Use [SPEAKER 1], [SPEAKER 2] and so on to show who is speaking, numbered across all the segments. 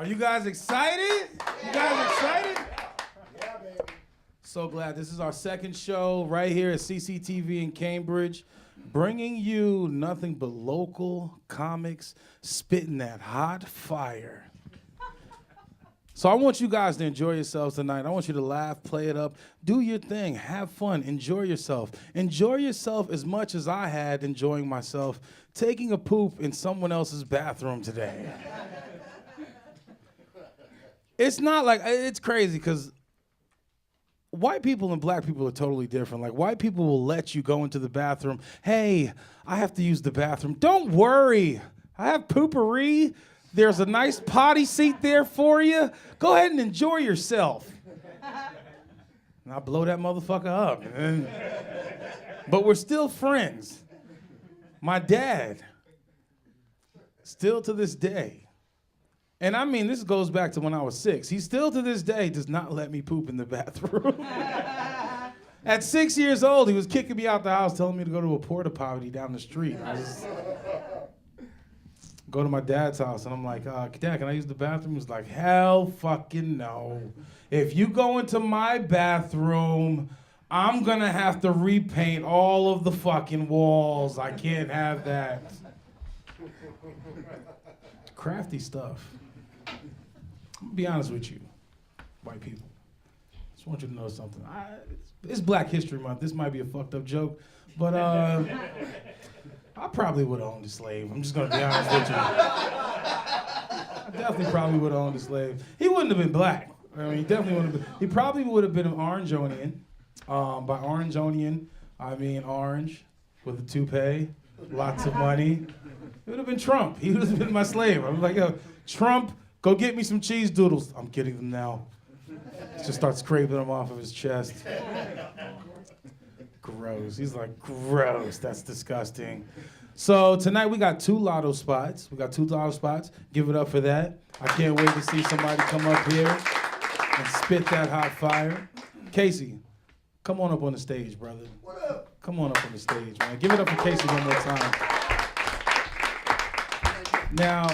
[SPEAKER 1] Are you guys excited? You guys excited?
[SPEAKER 2] Yeah, baby.
[SPEAKER 1] So glad. This is our second show right here at CCTV in Cambridge, bringing you nothing but local comics spitting that hot fire. So I want you guys to enjoy yourselves tonight. I want you to laugh, play it up, do your thing, have fun, enjoy yourself. Enjoy yourself as much as I had enjoying myself taking a poop in someone else's bathroom today. It's not like, it's crazy because white people and black people are totally different. Like, white people will let you go into the bathroom. Hey, I have to use the bathroom. Don't worry. I have poopery. There's a nice potty seat there for you. Go ahead and enjoy yourself. And I blow that motherfucker up. But we're still friends. My dad, still to this day, and I mean, this goes back to when I was 6. He still to this day does not let me poop in the bathroom. At 6 years old, he was kicking me out the house, telling me to go to a porta potty down the street. I just go to my dad's house, and I'm like, Dad, can I use the bathroom? He's like, hell fucking no. If you go into my bathroom, I'm gonna have to repaint all of the fucking walls. I can't have that. Crafty stuff. I'm gonna be honest with you, white people. Just want you to know something. It's Black History Month. This might be a fucked up joke, but I probably would have owned a slave. I'm just gonna be honest with you. I definitely probably would have owned a slave. He wouldn't have been black. I mean, he definitely wouldn't have been. He probably would have been an Orangonian. By Orangonian, I mean orange with a toupee, lots of money. It would have been Trump. He would have been my slave. I was like, yo, Trump, go get me some cheese doodles. I'm getting them now. Just starts scraping them off of his chest. Gross. He's like, gross. That's disgusting. So tonight we got 2 lotto spots. Give it up for that. I can't wait to see somebody come up here and spit that hot fire. Casey, come on up on the stage, brother.
[SPEAKER 2] What up?
[SPEAKER 1] Come on up on the stage, man. Give it up for Casey one more time. Now,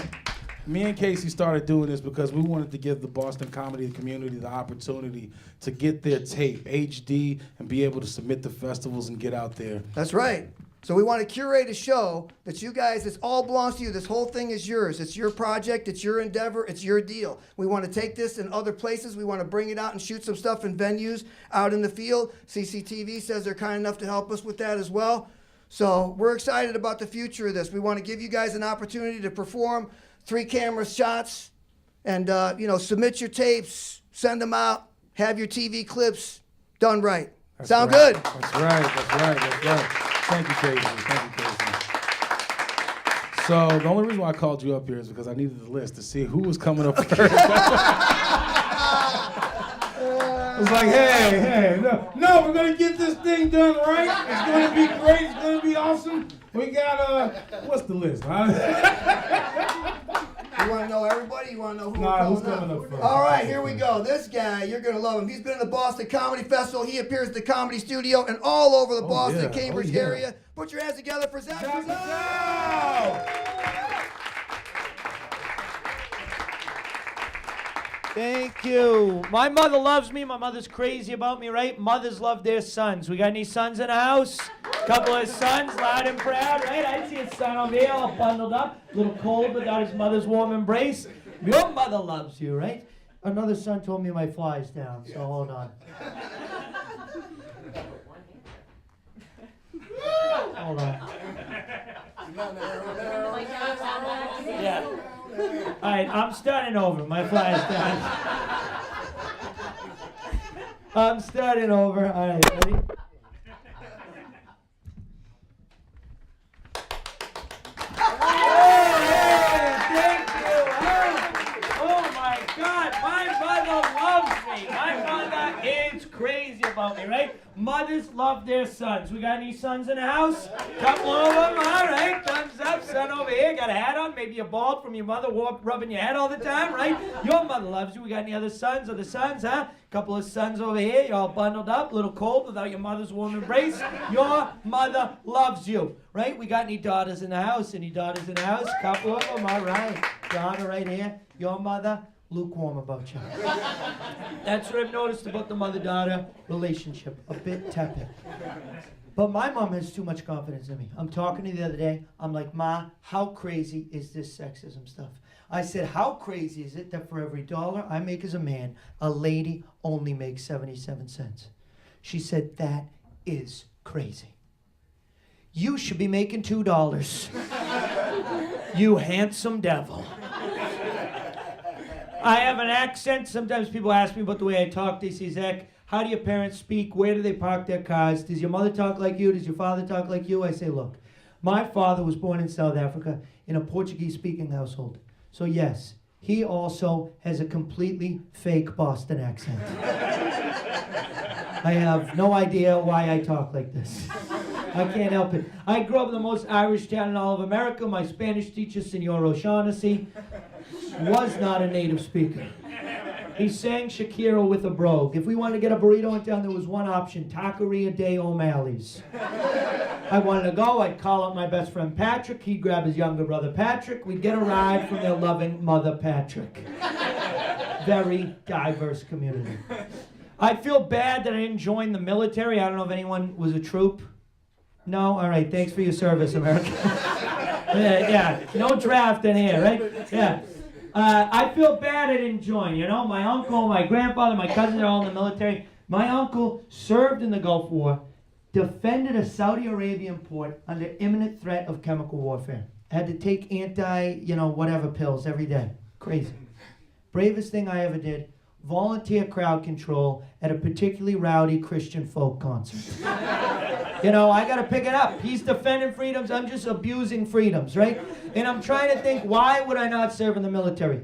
[SPEAKER 1] me and Casey started doing this because we wanted to give the Boston comedy community the opportunity to get their tape, HD, and be able to submit to festivals and get out there.
[SPEAKER 2] That's right. So we want to curate a show that you guys, this all belongs to you. This whole thing is yours. It's your project. It's your endeavor. It's your deal. We want to take this in other places. We want to bring it out and shoot some stuff in venues out in the field. CCTV says they're kind enough to help us with that as well. So we're excited about the future of this. We want to give you guys an opportunity to perform 3 camera shots and, submit your tapes, send them out, have your TV clips done right. Sound
[SPEAKER 1] right.
[SPEAKER 2] good?
[SPEAKER 1] That's right. Thank you, Casey. So the only reason why I called you up here is because I needed the list to see who was coming up first. I was like, hey, no, we're gonna get this thing done right. It's gonna be great. It's gonna be awesome. We got what's the list?
[SPEAKER 2] You want to know everybody? You want to know who's
[SPEAKER 1] coming up first?
[SPEAKER 2] All right, here we go. This guy, you're going to love him. He's been in the Boston Comedy Festival. He appears at the Comedy Studio and all over the Boston, Cambridge area. Put your hands together for Zachary.
[SPEAKER 3] Thank you. My mother loves me. My mother's crazy about me, right? Mothers love their sons. We got any sons in the house? Couple of sons, loud and proud, right? I see a son over here all bundled up, a little cold without his mother's warm embrace. Your mother loves you, right? Another son told me my fly's down, so hold on. Hold on. Yeah. All right, I'm starting over. My fly's down. I'm starting over. All right, ready? Crazy about me, right? Mothers love their sons. We got any sons in the house? Couple of them, all right. Thumbs up, son over here. Got a hat on. Maybe you're bald from your mother rubbing your head all the time, right? Your mother loves you. We got any other sons? Other sons, huh? Couple of sons over here. You're all bundled up, a little cold without your mother's warm embrace. Your mother loves you, right? We got any daughters in the house? Any daughters in the house? Couple of them, all right. Daughter right here. Your mother lukewarm about you. That's what I've noticed about the mother-daughter relationship, a bit tepid. But my mom has too much confidence in me. I'm talking to her the other day. I'm like, Ma, how crazy is this sexism stuff? I said, how crazy is it that for every dollar I make as a man, a lady only makes 77 cents? She said, that is crazy. You should be making $2. You handsome devil. I have an accent. Sometimes people ask me about the way I talk. They say, Zach, how do your parents speak? Where do they park their cars? Does your mother talk like you? Does your father talk like you? I say, look, my father was born in South Africa in a Portuguese-speaking household. So yes, he also has a completely fake Boston accent. I have no idea why I talk like this. I can't help it. I grew up in the most Irish town in all of America. My Spanish teacher, Senor O'Shaughnessy, was not a native speaker. He sang Shakira with a brogue. If we wanted to get a burrito in town, there was one option, Taqueria de O'Malley's. I wanted to go, I'd call up my best friend Patrick, he'd grab his younger brother Patrick, we'd get a ride from their loving mother Patrick. Very diverse community. I feel bad that I didn't join the military. I don't know if anyone was a troop. No? All right, thanks for your service, America. Yeah, no draft in here, right? Yeah. I feel bad I didn't join, you know? My uncle, my grandfather, my cousins are all in the military. My uncle served in the Gulf War, defended a Saudi Arabian port under imminent threat of chemical warfare. Had to take whatever pills every day. Crazy. Bravest thing I ever did, volunteer crowd control at a particularly rowdy Christian folk concert. I got to pick it up. He's defending freedoms. I'm just abusing freedoms, right? And I'm trying to think, why would I not serve in the military?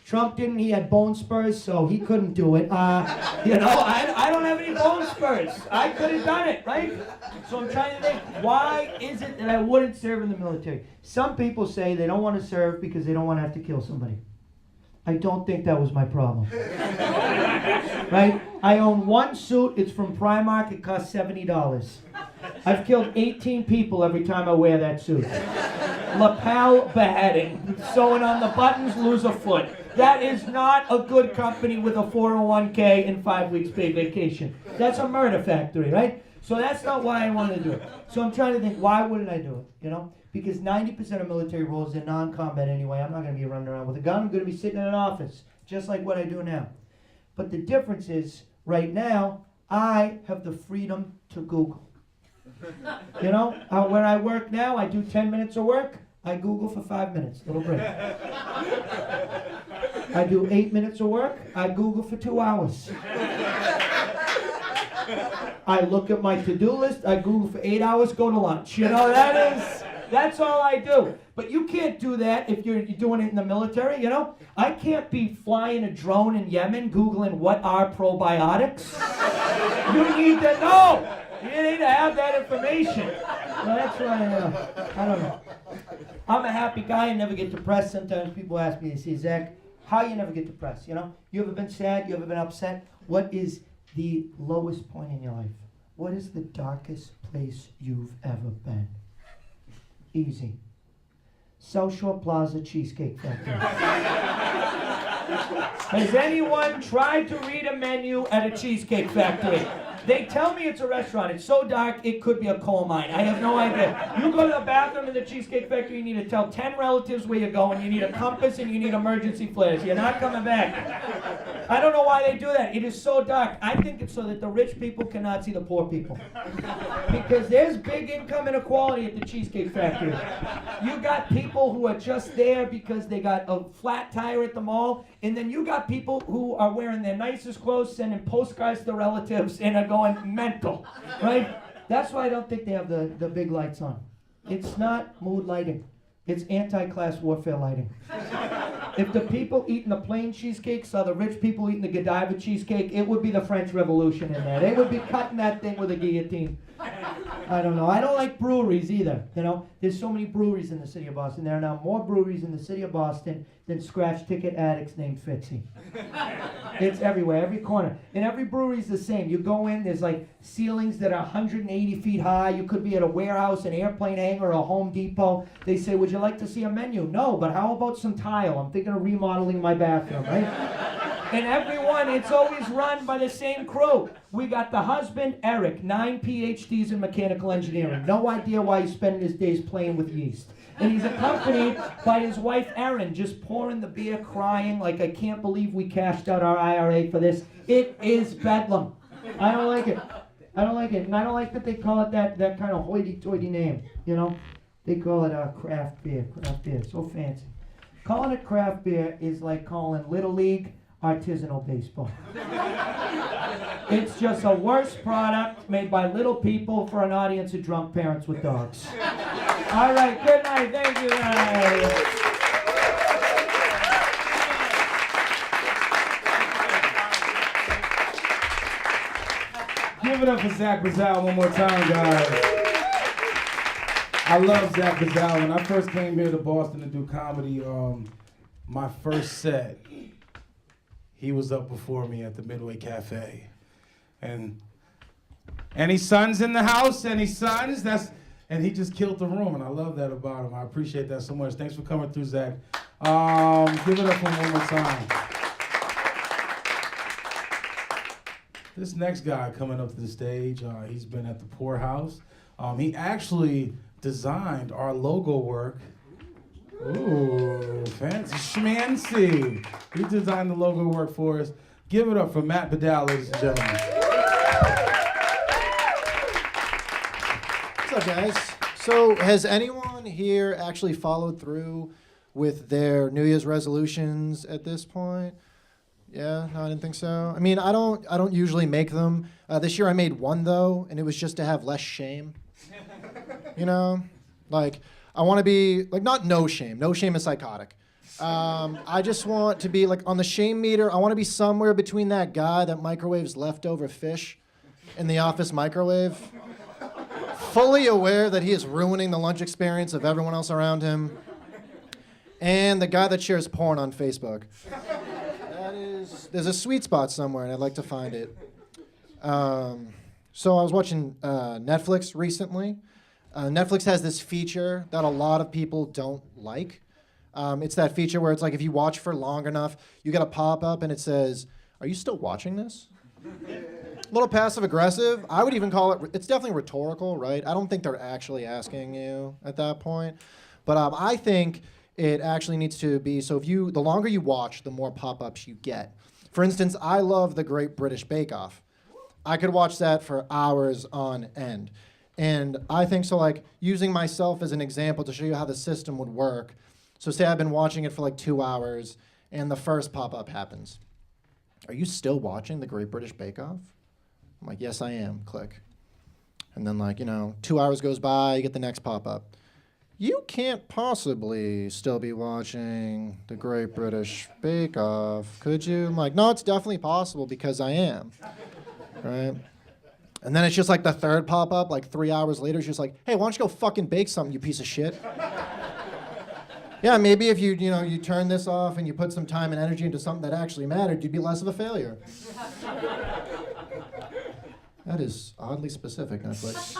[SPEAKER 3] Trump didn't. He had bone spurs, so he couldn't do it. I don't have any bone spurs. I could have done it, right? So I'm trying to think, why is it that I wouldn't serve in the military? Some people say they don't want to serve because they don't want to have to kill somebody. I don't think that was my problem. Right? I own one suit. It's from Primark. It costs $70. I've killed 18 people every time I wear that suit. Lapel beheading. Sewing on the buttons, lose a foot. That is not a good company with a 401k and 5 weeks paid vacation. That's a murder factory, right? So that's not why I wanted to do it. So I'm trying to think, why wouldn't I do it? Because 90% of military roles are non-combat anyway. I'm not going to be running around with a gun. I'm going to be sitting in an office, just like what I do now. But the difference is, right now, I have the freedom to Google. When I work now, I do 10 minutes of work. I Google for 5 minutes, little break. I do 8 minutes of work. I Google for 2 hours. I look at my to-do list. I Google for 8 hours, go to lunch. That's all I do. But you can't do that if you're doing it in the military, I can't be flying a drone in Yemen Googling what are probiotics. You need to know. You need to have that information. Well, that's why I don't know. I'm a happy guy. I never get depressed. Sometimes people ask me, they say, Zach, how you never get depressed? You ever been sad? You ever been upset? What is the lowest point in your life? What is the darkest place you've ever been? Easy. South Shore Plaza Cheesecake Factory. Has anyone tried to read a menu at a Cheesecake Factory? They tell me it's a restaurant. It's so dark, it could be a coal mine. I have no idea. You go to the bathroom in the Cheesecake Factory, you need to tell 10 relatives where you're going. You need a compass and you need emergency flares. You're not coming back. I don't know why they do that. It is so dark. I think it's so that the rich people cannot see the poor people. Because there's big income inequality at the Cheesecake Factory. You got people who are just there because they got a flat tire at the mall, and then you got people who are wearing their nicest clothes, sending postcards to relatives, and are going mental, right? That's why I don't think they have the big lights on. It's not mood lighting. It's anti-class warfare lighting. If the people eating the plain cheesecake saw the rich people eating the Godiva cheesecake, it would be the French Revolution in there. They would be cutting that thing with a guillotine. I don't know. I don't like breweries either. You know, there's so many breweries in the city of Boston. There are now more breweries in the city of Boston than scratch ticket addicts named Fitzy. It's everywhere, every corner. And every brewery's the same. You go in, there's like ceilings that are 180 feet high. You could be at a warehouse, an airplane hangar, or a Home Depot. They say, would you like to see a menu? No, but how about some tile? I'm thinking of remodeling my bathroom, right? And everyone, it's always run by the same crew. We got the husband, Eric, 9 PhDs in mechanical engineering. No idea why he's spending his days playing with yeast. And he's accompanied by his wife, Erin, just pouring the beer, crying like, I can't believe we cashed out our IRA for this. It is bedlam. I don't like it. I don't like it. And I don't like that they call it that kind of hoity-toity name, you know? They call it craft beer. Craft beer, so fancy. Calling it craft beer is like calling Little League artisanal baseball. It's just a worse product made by little people for an audience of drunk parents with dogs. All right, good night. Thank you, guys.
[SPEAKER 1] Give it up for Zach Brazao one more time, guys. I love Zach Brazao. When I first came here to Boston to do comedy, my first set, he was up before me at the Midway Cafe. And any sons in the house? Any sons? And he just killed the room, and I love that about him. I appreciate that so much. Thanks for coming through, Zach. Give it up for him one more time. This next guy coming up to the stage, he's been at the Poorhouse. He actually designed our logo work. Ooh, fancy schmancy. He designed the logo work for us. Give it up for Matt Bedell, ladies and gentlemen.
[SPEAKER 4] What's up, guys? So has anyone here actually followed through with their New Year's resolutions at this point? Yeah, no, I didn't think so. I mean, I don't usually make them. This year I made one though, and it was just to have less shame. You know, like I want to be like not no shame. No shame is psychotic. I just want to be like on the shame meter. I want to be somewhere between that guy that microwaves leftover fish in the office microwave, fully aware that he is ruining the lunch experience of everyone else around him, and the guy that shares porn on Facebook. There's a sweet spot somewhere, and I'd like to find it. So I was watching Netflix recently. Netflix has this feature that a lot of people don't like. It's that feature where it's like if you watch for long enough, you get a pop-up and it says, "Are you still watching this?" A little passive-aggressive. I would even call it, it's definitely rhetorical, right? I don't think they're actually asking you at that point. But I think it actually needs to be, so the longer you watch, the more pop-ups you get. For instance, I love the Great British Bake Off. I could watch that for hours on end. And I think so, like, using myself as an example to show you how the system would work. So say I've been watching it for like 2 hours, and the first pop-up happens. "Are you still watching the Great British Bake Off?" I'm like, "Yes, I am." Click. And then 2 hours goes by, you get the next pop-up. "You can't possibly still be watching the Great British Bake Off, could you?" I'm like, "No, it's definitely possible because I am." Right? And then it's just like the third pop-up, like 3 hours later, it's just like, "Hey, why don't you go fucking bake something, you piece of shit?" Yeah, maybe if you turn this off and you put some time and energy into something that actually mattered, you'd be less of a failure. That is oddly specific, Netflix.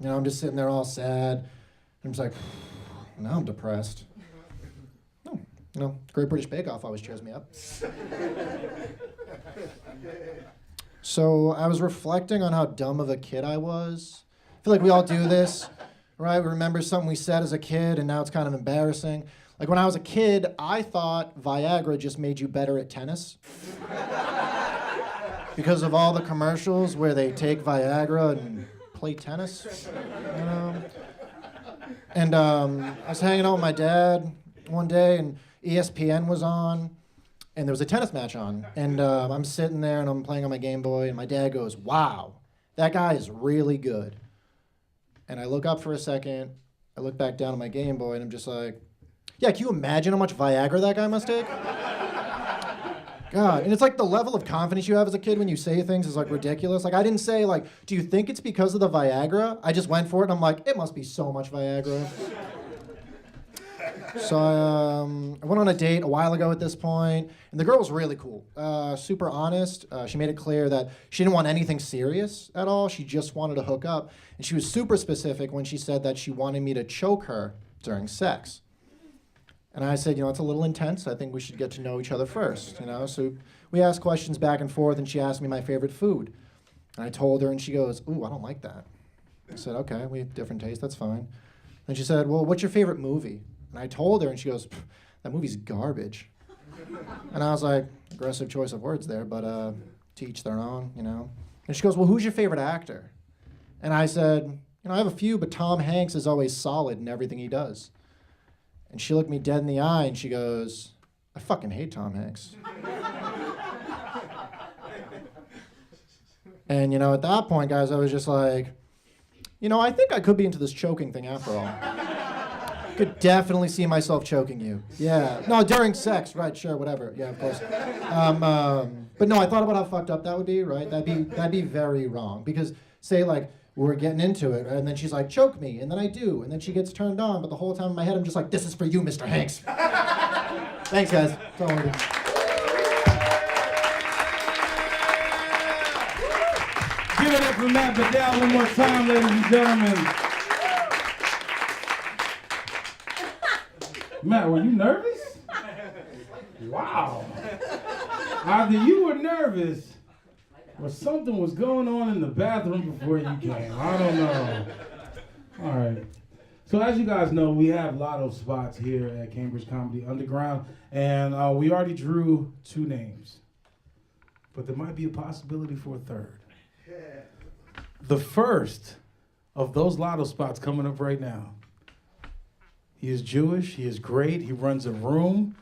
[SPEAKER 4] I'm just sitting there all sad. I'm just like, now I'm depressed. No, Great British Bake Off always cheers me up. So I was reflecting on how dumb of a kid I was. I feel like we all do this, right? We remember something we said as a kid, and now it's kind of embarrassing. Like when I was a kid, I thought Viagra just made you better at tennis. Because of all the commercials where they take Viagra and play tennis, you know? And I was hanging out with my dad one day, and ESPN was on, and there was a tennis match on. And I'm sitting there, and I'm playing on my Game Boy, and my dad goes, "Wow, that guy is really good." And I look up for a second, I look back down at my Game Boy, and I'm just like, yeah, can you imagine how much Viagra that guy must take? God, and it's like the level of confidence you have as a kid when you say things is like ridiculous. Like I didn't say like, do you think it's because of the Viagra? I just went for it and I'm like, it must be so much Viagra. So I went on a date a while ago at this point, and the girl was really cool, super honest. She made it clear that she didn't want anything serious at all. She just wanted to hook up, and she was super specific when she said that she wanted me to choke her during sex. And I said, it's a little intense. I think we should get to know each other first, So we asked questions back and forth, and she asked me my favorite food. And I told her, and she goes, ooh, I don't like that. I said, okay, we have different tastes, that's fine. Then she said, well, what's your favorite movie? And I told her, and she goes, that movie's garbage. And I was like, aggressive choice of words there, but to each their own, And she goes, well, who's your favorite actor? And I said, I have a few, but Tom Hanks is always solid in everything he does. And she looked me dead in the eye, and she goes, I fucking hate Tom Hanks. And, at that point, guys, I was just like, I think I could be into this choking thing after all. Could definitely see myself choking you. Yeah. No, during sex, right, sure, whatever. Yeah, of course. But no, I thought about how fucked up that would be, right? That'd be very wrong. Because, say, like, we're getting into it, right? And then she's like, choke me, and then I do, and then she gets turned on, but the whole time in my head, I'm just like, this is for you, Mr. Hanks. Thanks, guys. That's all I do.
[SPEAKER 1] Give it up for Matt Brazao one more time, ladies and gentlemen. Matt, were you nervous? Wow. Either you were nervous or something was going on in the bathroom before you came. I don't know. All right. So as you guys know, we have lotto spots here at Cambridge Comedy Underground, and we already drew 2 names. But there might be a possibility for a third. The first of those lotto spots coming up right now. He is Jewish. He is great. He runs a room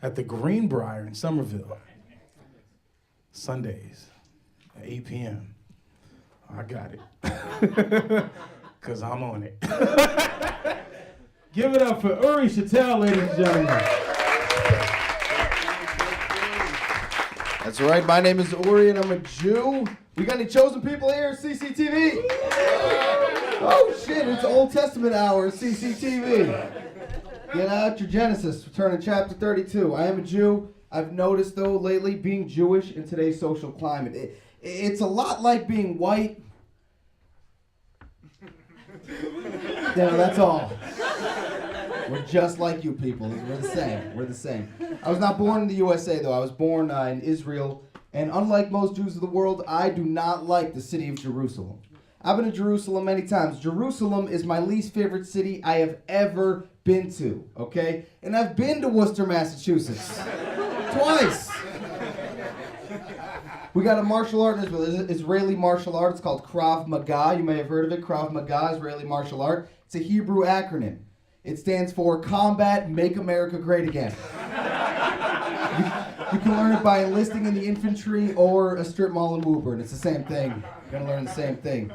[SPEAKER 1] at the Greenbrier in Somerville. Sundays at 8 p.m. I got it. Because I'm on it. Give it up for Uri Chattel, ladies and gentlemen.
[SPEAKER 5] That's right. My name is Uri, and I'm a Jew. We got any chosen people here at CCTV? Oh, shit. It's Old Testament hour at CCTV. Get out your Genesis. We're turning chapter 32. I am a Jew. I've noticed, though, lately, being Jewish in today's social climate, it's a lot like being white. That's all. We're just like you people. We're the same. We're the same. I was not born in the USA, though. I was born in Israel. And unlike most Jews of the world, I do not like the city of Jerusalem. I've been to Jerusalem many times. Jerusalem is my least favorite city I have ever been to, okay? And I've been to Worcester, Massachusetts. Twice. We got a martial art in Israel, Israeli martial art. It's called Krav Maga. You may have heard of it. Krav Maga, Israeli martial art. It's a Hebrew acronym. It stands for Combat Make America Great Again. You can learn it by enlisting in the infantry or a strip mall in Woburn. It's the same thing. You're gonna learn the same thing.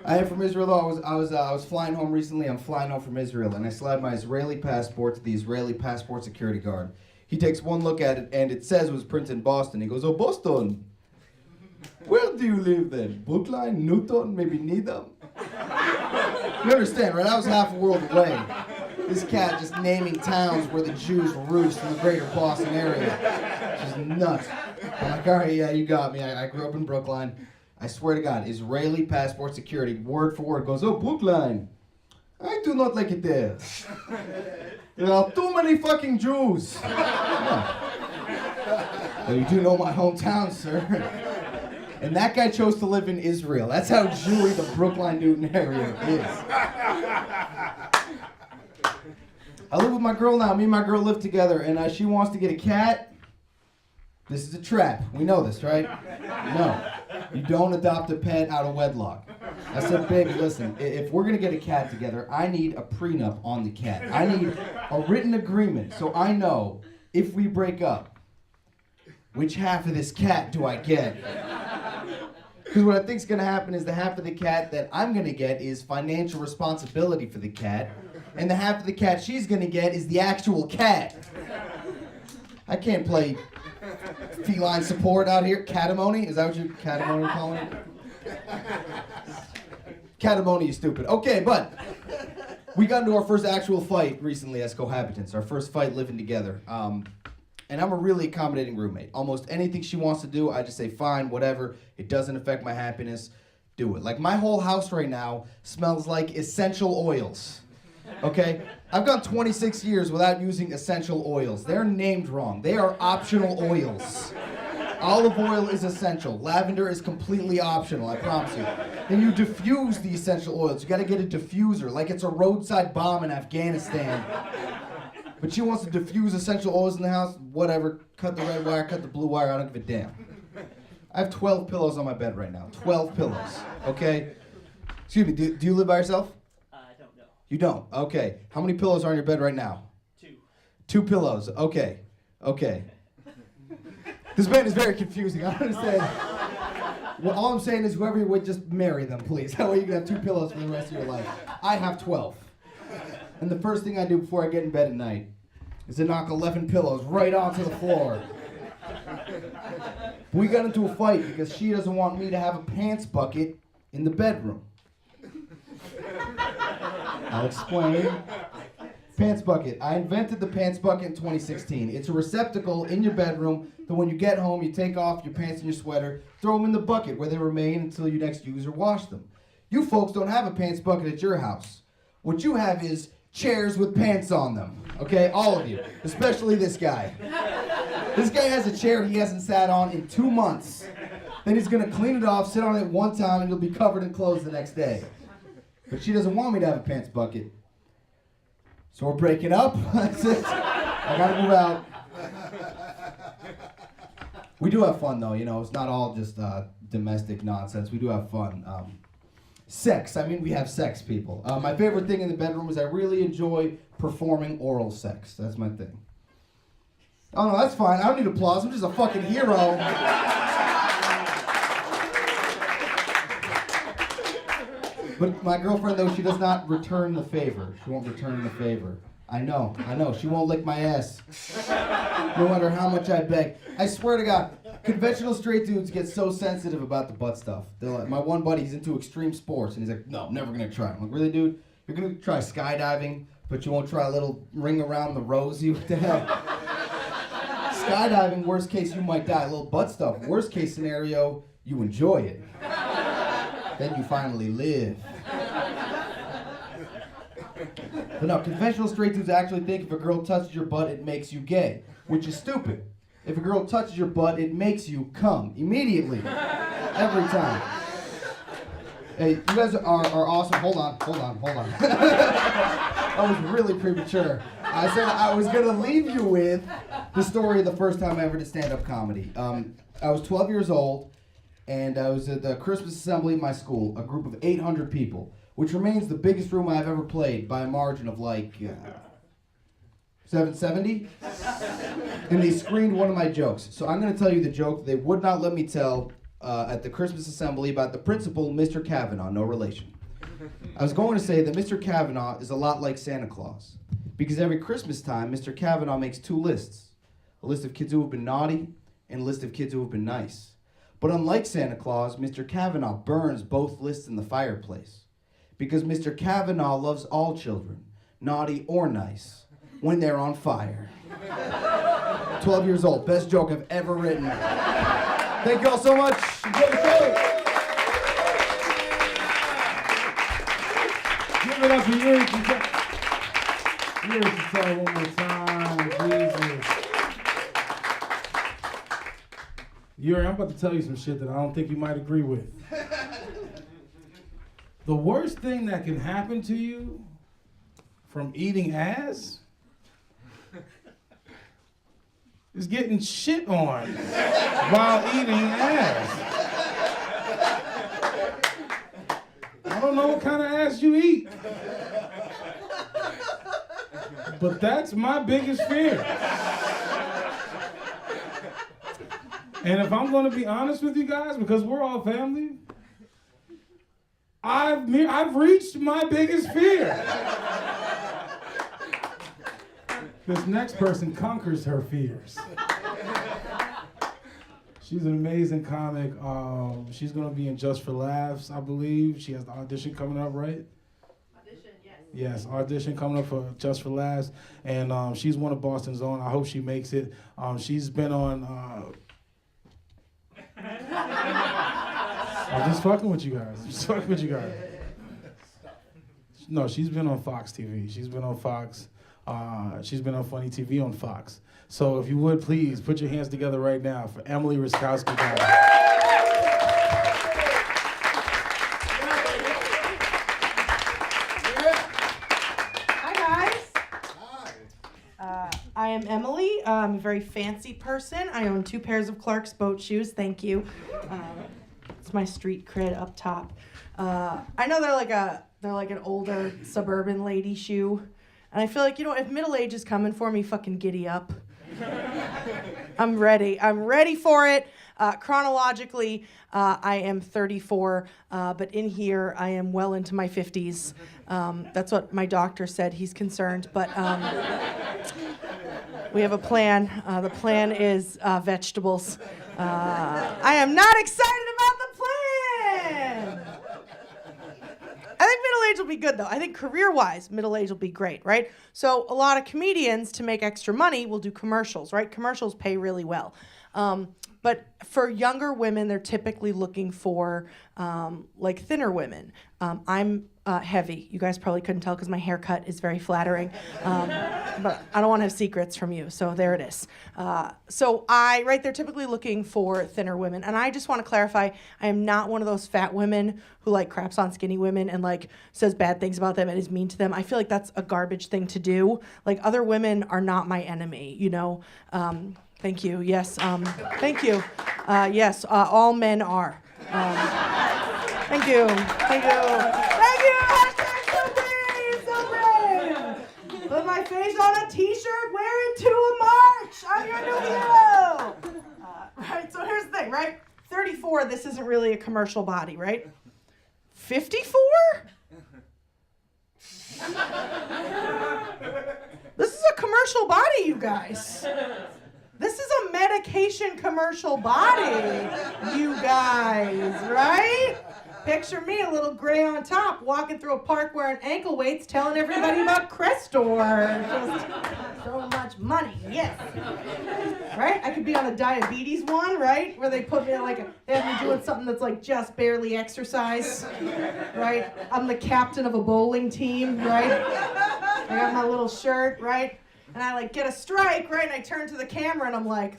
[SPEAKER 5] I am from Israel. Though. I was flying home recently. I'm flying home from Israel, and I slide my Israeli passport to the Israeli passport security guard. He takes one look at it, and it says it was printed in Boston. He goes, "Oh, Boston. Where do you live then? Brookline, Newton, maybe Needham?" You understand, right? I was half a world away. This cat just naming towns where the Jews roost in the greater Boston area. Just nuts. I'm like, all right, yeah, you got me. I grew up in Brookline. I swear to God, Israeli passport security, word for word, goes, "Oh, Brookline. I do not like it there. There are too many fucking Jews." Well, you do know my hometown, sir. And that guy chose to live in Israel. That's how Jewy the Brookline-Newton area is. I live with my girl now. Me and my girl live together, and she wants to get a cat. This is a trap. We know this, right? No. You don't adopt a pet out of wedlock. I said, baby, listen, if we're going to get a cat together, I need a prenup on the cat. I need a written agreement so I know if we break up, which half of this cat do I get? Because what I think is going to happen is the half of the cat that I'm going to get is financial responsibility for the cat, and the half of the cat she's going to get is the actual cat. I can't play feline support out here. Catamony? Is that what you catamony calling it? Catamony is stupid. Okay, but we got into our first actual fight recently as cohabitants. Our first fight living together. And I'm a really accommodating roommate. Almost anything she wants to do, I just say, fine, whatever. It doesn't affect my happiness. Do it. Like, my whole house right now smells like essential oils. Okay? I've gone 26 years without using essential oils. They're named wrong. They are optional oils. Olive oil is essential. Lavender is completely optional, I promise you. Then you diffuse the essential oils. You gotta get a diffuser, like it's a roadside bomb in Afghanistan. But she wants to diffuse essential oils in the house, whatever. Cut the red wire, cut the blue wire, I don't give a damn. I have 12 pillows on my bed right now. 12 pillows, okay? Excuse me, do you live by yourself?
[SPEAKER 6] I don't know.
[SPEAKER 5] You don't? Okay. How many pillows are on your bed right now?
[SPEAKER 6] 2.
[SPEAKER 5] 2 pillows, okay. Okay. This man is very confusing, I understand. Well, all I'm saying is whoever you're with, just marry them, please. That way you can have 2 pillows for the rest of your life. I have 12. And the first thing I do before I get in bed at night is to knock 11 pillows right onto the floor. We got into a fight because she doesn't want me to have a pants bucket in the bedroom. I'll explain. Pants bucket. I invented the pants bucket in 2016. It's a receptacle in your bedroom that when you get home, you take off your pants and your sweater, throw them in the bucket where they remain until you next use or wash them. You folks don't have a pants bucket at your house. What you have is chairs with pants on them. Okay, all of you, especially this guy. This guy has a chair he hasn't sat on in 2 months. Then he's gonna clean it off, sit on it one time, and you'll be covered in clothes the next day. But she doesn't want me to have a pants bucket. So we're breaking up. That's it. I gotta move out. We do have fun though, you know, it's not all just domestic nonsense. We do have fun. Sex, I mean, we have sex, people. My favorite thing in the bedroom is I really enjoy performing oral sex. That's my thing. Oh no, that's fine. I don't need applause. I'm just a fucking hero. But my girlfriend, though, she does not return the favor. She won't return the favor. I know. She won't lick my ass. No matter how much I beg. I swear to God, conventional straight dudes get so sensitive about the butt stuff. They're like, my one buddy, he's into extreme sports, and he's like, no, I'm never gonna try. I'm like, really, dude? You're gonna try skydiving, but you won't try a little ring around the rosy? What the hell? Skydiving, worst case, you might die. A little butt stuff. Worst case scenario, you enjoy it. Then you finally live. But no, conventional straight dudes actually think if a girl touches your butt, it makes you gay, which is stupid. If a girl touches your butt, it makes you come immediately, every time. Hey, you guys are awesome. Hold on. That was really premature. I said I was gonna leave you with the story of the first time I ever did stand-up comedy. I was 12 years old, and I was at the Christmas assembly at my school, a group of 800 people, which remains the biggest room I've ever played by a margin of like 770. And they screened one of my jokes. So I'm going to tell you the joke they would not let me tell at the Christmas assembly about the principal, Mr. Kavanaugh, no relation. I was going to say that Mr. Kavanaugh is a lot like Santa Claus, because every Christmas time, Mr. Kavanaugh makes 2 lists. A list of kids who have been naughty and a list of kids who have been nice. But unlike Santa Claus, Mr. Kavanaugh burns both lists in the fireplace, because Mr. Kavanaugh loves all children, naughty or nice, when they're on fire. 12 years old, best joke I've ever written. Thank you all so much. Enjoy the show.
[SPEAKER 1] Give it up for Yuri. Yuri, to say it one more time. Jesus. Yuri, I'm about to tell you some shit that I don't think you might agree with. The worst thing that can happen to you from eating ass is getting shit on while eating ass. I don't know what kind of ass you eat, but that's my biggest fear. And if I'm going to be honest with you guys, because we're all family, I've reached my biggest fear. This next person conquers her fears. She's an amazing comic. She's going to be in Just for Laughs, I believe. She has the audition coming up, right?
[SPEAKER 6] Audition, yes.
[SPEAKER 1] Yes, audition coming up for Just for Laughs. And she's one of Boston's own. I hope she makes it. She's been on... I'm just fucking with you guys. No, she's been on Fox TV. She's been on Fox. She's been on Funny TV on Fox. So if you would, please put your hands together right now for Emily Ruskowski.
[SPEAKER 6] Hi, guys. I am Emily. I'm a very fancy person. I own 2 pairs of Clark's boat shoes. Thank you. It's my street cred up top. I know they're like an older suburban lady shoe. And I feel like, if middle age is coming for me, fucking giddy up. I'm ready. I'm ready for it. Chronologically, I am 34, but in here, I am well into my 50s. That's what my doctor said. He's concerned, but we have a plan. The plan is vegetables. I am not excited about the plan. I think middle age will be good, though. I think career-wise, middle age will be great, right? So a lot of comedians, to make extra money, will do commercials, right? Commercials pay really well. But for younger women, they're typically looking for like thinner women. I'm heavy. You guys probably couldn't tell because my haircut is very flattering. But I don't want to have secrets from you, so there it is. They're typically looking for thinner women. And I just want to clarify, I am not one of those fat women who like craps on skinny women and like says bad things about them and is mean to them. I feel like that's a garbage thing to do. Like other women are not my enemy, Thank you. Yes. Thank you. Yes. All men are. Thank you. Thank you. Thank you. Hashtag so brave. Put my face on a T-shirt. Wear it to a march. I'm your new hero. Right. So here's the thing. Right. 34. This isn't really a commercial body. Right. 54. This is a commercial body, you guys. This is a medication commercial body, you guys, right? Picture me, a little gray on top, walking through a park wearing ankle weights, telling everybody about Crestor. Just so much money, yes. Right? I could be on a diabetes one, right? Where they put me in they have me doing something that's like just barely exercise, right? I'm the captain of a bowling team, right? I got my little shirt, right? And I get a strike, right? And I turn to the camera and I'm like,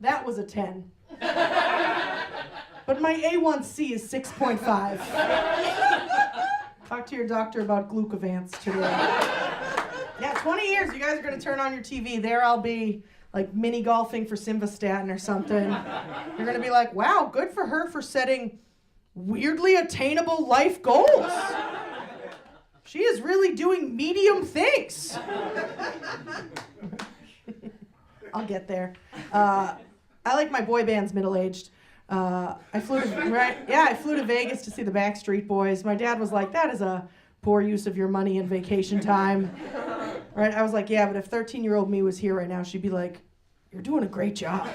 [SPEAKER 6] that was a 10. But my A1C is 6.5. Talk to your doctor about glucovance today. Yeah, 20 years, you guys are gonna turn on your TV. There I'll be mini golfing for simvastatin or something. You're gonna be like, wow, good for her for setting weirdly attainable life goals. She is really doing medium things. I'll get there. I like my boy bands middle-aged. I flew to Vegas to see the Backstreet Boys. My dad was like, that is a poor use of your money and vacation time. Right? I was like, yeah, but if 13-year-old me was here right now, she'd be like, you're doing a great job.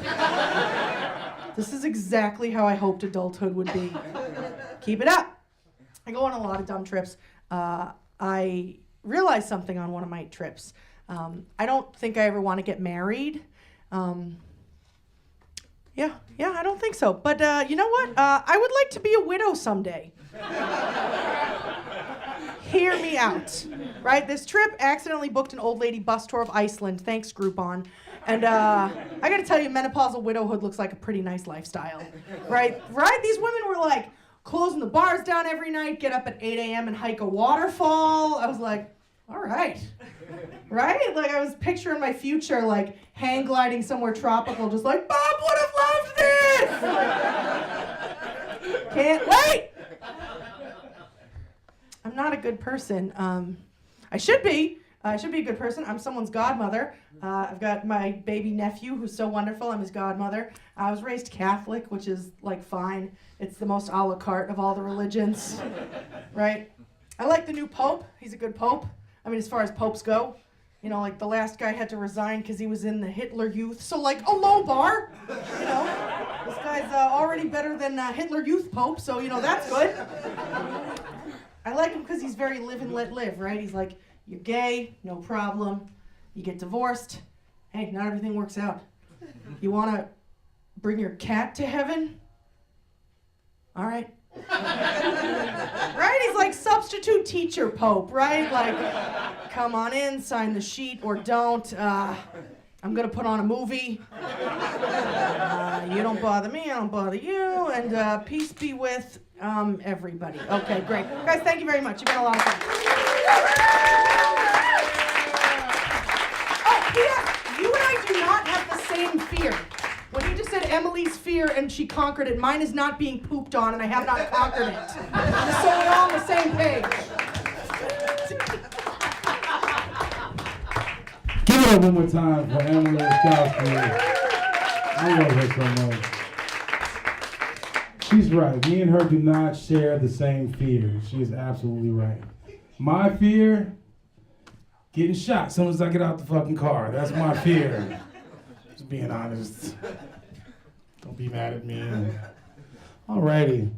[SPEAKER 6] This is exactly how I hoped adulthood would be. Keep it up. I go on a lot of dumb trips. I realized something on one of my trips. I don't think I ever want to get married. Yeah, I don't think so. But you know what? I would like to be a widow someday. Hear me out, right? This trip accidentally booked an old lady bus tour of Iceland. Thanks, Groupon. And I got to tell you, menopausal widowhood looks like a pretty nice lifestyle, right? Right? These women were closing the bars down every night, get up at 8 a.m. and hike a waterfall. I was like, all right. Right? I was picturing my future, hang gliding somewhere tropical, just Bob would have loved this! Can't wait! I'm not a good person. I should be. I should be a good person. I'm someone's godmother. I've got my baby nephew who's so wonderful. I'm his godmother. I was raised Catholic, which is fine. It's the most a la carte of all the religions, right? I like the new pope. He's a good pope. I mean, as far as popes go, You know, like the last guy had to resign because he was in the Hitler Youth. So like a low bar, you know. This guy's already better than Hitler Youth Pope, so you know that's good. I like him because he's very live and let live, right? He's like, you're gay, no problem. You get divorced. Hey, not everything works out. You want to bring your cat to heaven? All right. Right? He's like substitute teacher Pope, right? Like, come on in, sign the sheet or don't. I'm going to put on a movie. You don't bother me, I don't bother you. And peace be with everybody. Okay, great. Guys, thank you very much. You've been a lot of fun. Oh, P.S. You and I do not have the same fear. When you just said Emily's fear and she conquered it, mine is not being pooped on and I have not conquered it. Just so we're all on the same page.
[SPEAKER 1] Give it up one more time for Emily Ruskowski. I love her so much. She's right. Me and her do not share the same fear. She is absolutely right. My fear, getting shot as soon as I get out the fucking car. That's my fear. Just being honest. Don't be mad at me. Alrighty.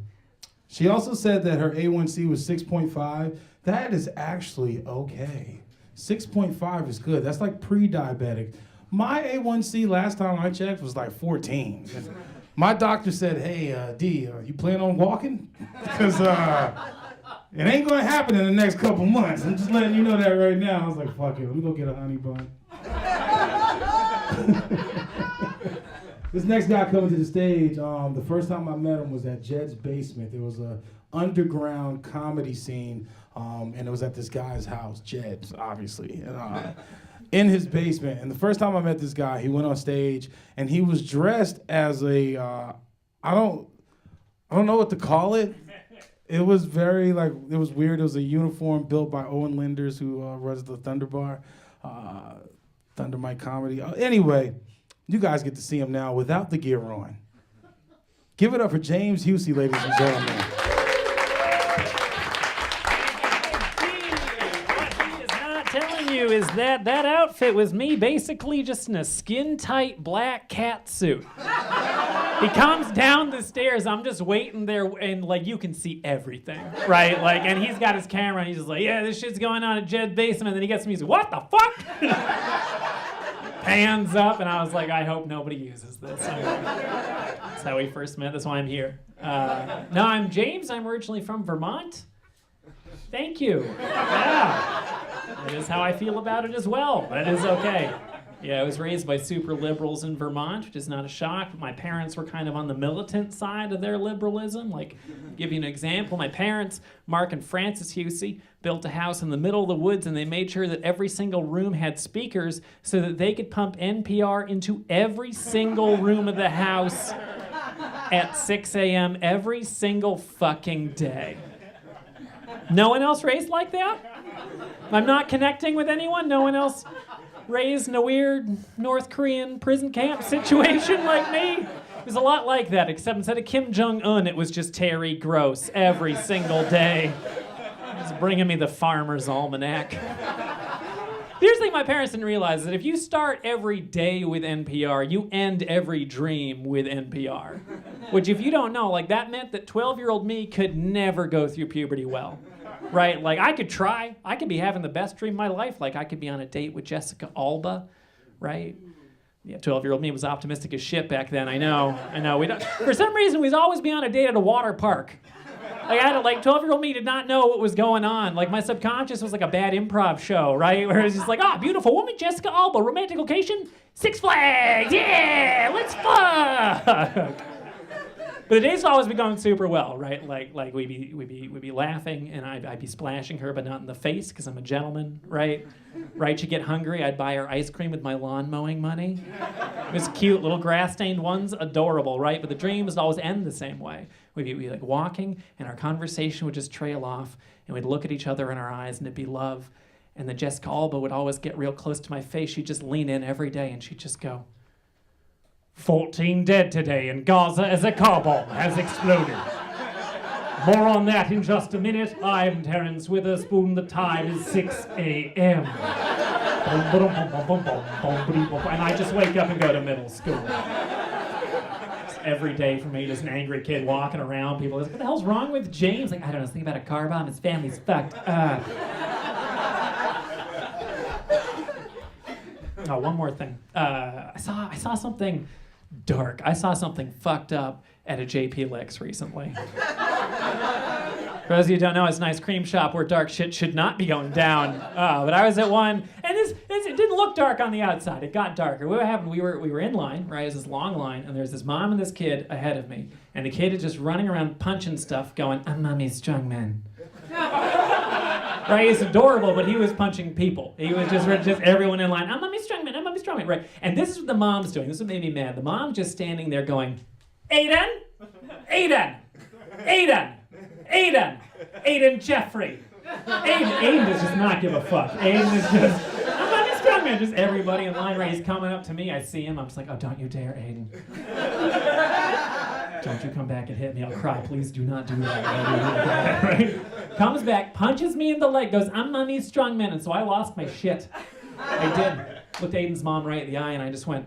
[SPEAKER 1] She also said that her A1C was 6.5. That is actually okay. 6.5 is good. That's like pre-diabetic. My A1C last time I checked was like 14. My doctor said, hey, D, you plan on walking? Because it ain't going to happen in the next couple months. I'm just letting you know that right now. I was like, fuck it, let me go get a honey bun. This next guy coming to the stage, the first time I met him was at Jed's basement. There was a underground comedy scene, and it was at this guy's house, Jed's, obviously, and, in his basement. And the first time I met this guy, he went on stage, and he was dressed as a, I don't know what to call it. It was very, like, it was weird. It was a uniform built by Owen Linders, who runs the Thunder Bar, Thunder Mike Comedy. Anyway, you guys get to see him now without the gear on. Give it up for James Hussey, ladies and gentlemen.
[SPEAKER 7] What he is not telling you is that that outfit was me basically just in a skin-tight black cat suit. He comes down the stairs, I'm just waiting there, and like you can see everything, right? Like, and he's got his camera, and he's just like, yeah, this shit's going on at Jed's basement, and then he gets me, he's like, what the fuck? Hands up, and I was like, I hope nobody uses this. That's how we first met, that's why I'm here. No, I'm James, I'm originally from Vermont. Thank you. Yeah, that is how I feel about it as well. That is okay. Yeah, I was raised by super liberals in Vermont, which is not a shock. But my parents were kind of on the militant side of their liberalism. Like, I'll give you an example. My parents, Mark and Frances Hussey, built a house in the middle of the woods, and they made sure that every single room had speakers so that they could pump NPR into every single room of the house at 6 a.m. every single fucking day. No one else raised like that? I'm not connecting with anyone? No one else raised in a weird North Korean prison camp situation like me? It was a lot like that, except instead of Kim Jong-un, it was just Terry Gross every single day. He was bringing me the Farmer's Almanac. Here's the thing my parents didn't realize, is that if you start every day with NPR, you end every dream with NPR. Which, if you don't know, like, that meant that 12-year-old me could never go through puberty well. Right, like I could try. I could be having the best dream of my life. Like I could be on a date with Jessica Alba, right? Yeah, 12-year-old me was optimistic as shit back then. I know. For some reason, we'd always be on a date at a water park. Like 12-year-old me did not know what was going on. Like my subconscious was like a bad improv show, right? Where it was just like, beautiful woman, Jessica Alba, romantic location, Six Flags, yeah, let's fuck. But the days would always be going super well, right? Like we'd be laughing, and I'd be splashing her, but not in the face, because I'm a gentleman, right? Right? She'd get hungry, I'd buy her ice cream with my lawn mowing money. It was cute, little grass-stained ones, adorable, right? But the dream would always end the same way. We'd be like walking, and our conversation would just trail off, and we'd look at each other in our eyes, and it'd be love. And then Jessica Alba would always get real close to my face. She'd just lean in every day, and she'd just go, 14 dead today in Gaza as a car bomb has exploded. More on that in just a minute. I'm Terrence Witherspoon. The time is 6 a.m. And I just wake up and go to middle school. Every day for me, just an angry kid walking around. People are like, what the hell's wrong with James? Like, I don't know, think about a car bomb. His family's fucked. Oh, one more thing. I saw something dark. I saw something fucked up at a JP Licks recently. For those of you who don't know, it's an ice cream shop where dark shit should not be going down. But I was at one, and it didn't look dark on the outside. It got darker. What happened? We were in line, right? It was this long line, and there's this mom and this kid ahead of me, and the kid is just running around punching stuff, going, "I'm mommy's strong man." Right? It's adorable, but he was punching people. He was just everyone in line. "I'm mommy's strong man. I'm mommy's strong man." Right? And this is what the mom's doing. This is what made me mad. The mom's just standing there going, "Aiden, Aiden, Aiden. Aiden Jeffrey." Aiden does just not give a fuck. Aiden is just, "I'm not a strong man." Just everybody in line, right? He's coming up to me. I see him. I'm just like, "Oh, don't you dare, Aiden. Don't you come back and hit me. I'll cry. Please do not do that." Right? Comes back, punches me in the leg, goes, "I'm mommy's strong man." And so I lost my shit. I did. Looked Aiden's mom right in the eye, and I just went,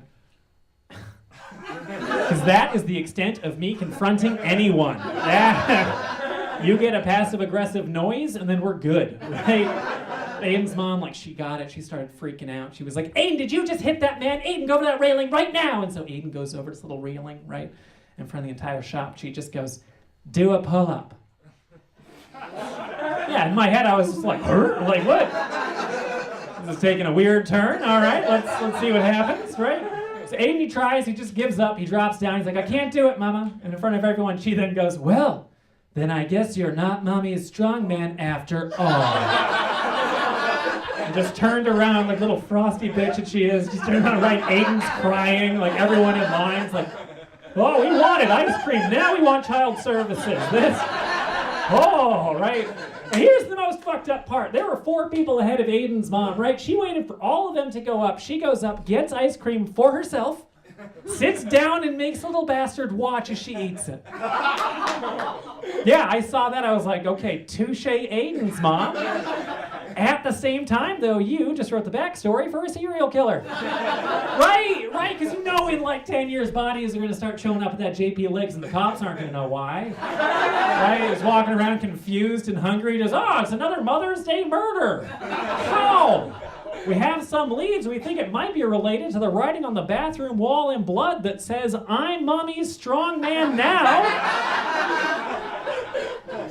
[SPEAKER 7] because that is the extent of me confronting anyone. You get a passive-aggressive noise, and then we're good, right? Aiden's mom, like, she got it. She started freaking out. She was like, "Aiden, did you just hit that man? Aiden, go over that railing right now." And so Aiden goes over this little railing, right, in front of the entire shop. She just goes, "Do a pull-up." Yeah, in my head, I was just like, like, what? This is taking a weird turn. All right, let's see what happens, right? So Aiden, he tries, he just gives up, he drops down, he's like, "I can't do it, Mama." And in front of everyone, she then goes, "Well, then I guess you're not mommy's strong man after all." And just turned around like little frosty bitch that she is, just turned around, right? Aiden's crying, like everyone in line's like, "Oh, we wanted ice cream, now we want child services." Right? And here's the most fucked up part. There were 4 people ahead of Aiden's mom, right? She waited for all of them to go up. She goes up, gets ice cream for herself, sits down and makes the little bastard watch as she eats it. Yeah, I saw that. I was like, okay, touche Aiden's mom. At the same time, though, you just wrote the backstory for a serial killer. Right, because you know in like 10 years bodies are going to start showing up at that JP Licks and the cops aren't going to know why. Right, he's walking around confused and hungry, just, "Oh, it's another Mother's Day murder." How? We have some leads. We think it might be related to the writing on the bathroom wall in blood that says, "I'm mommy's strong man now."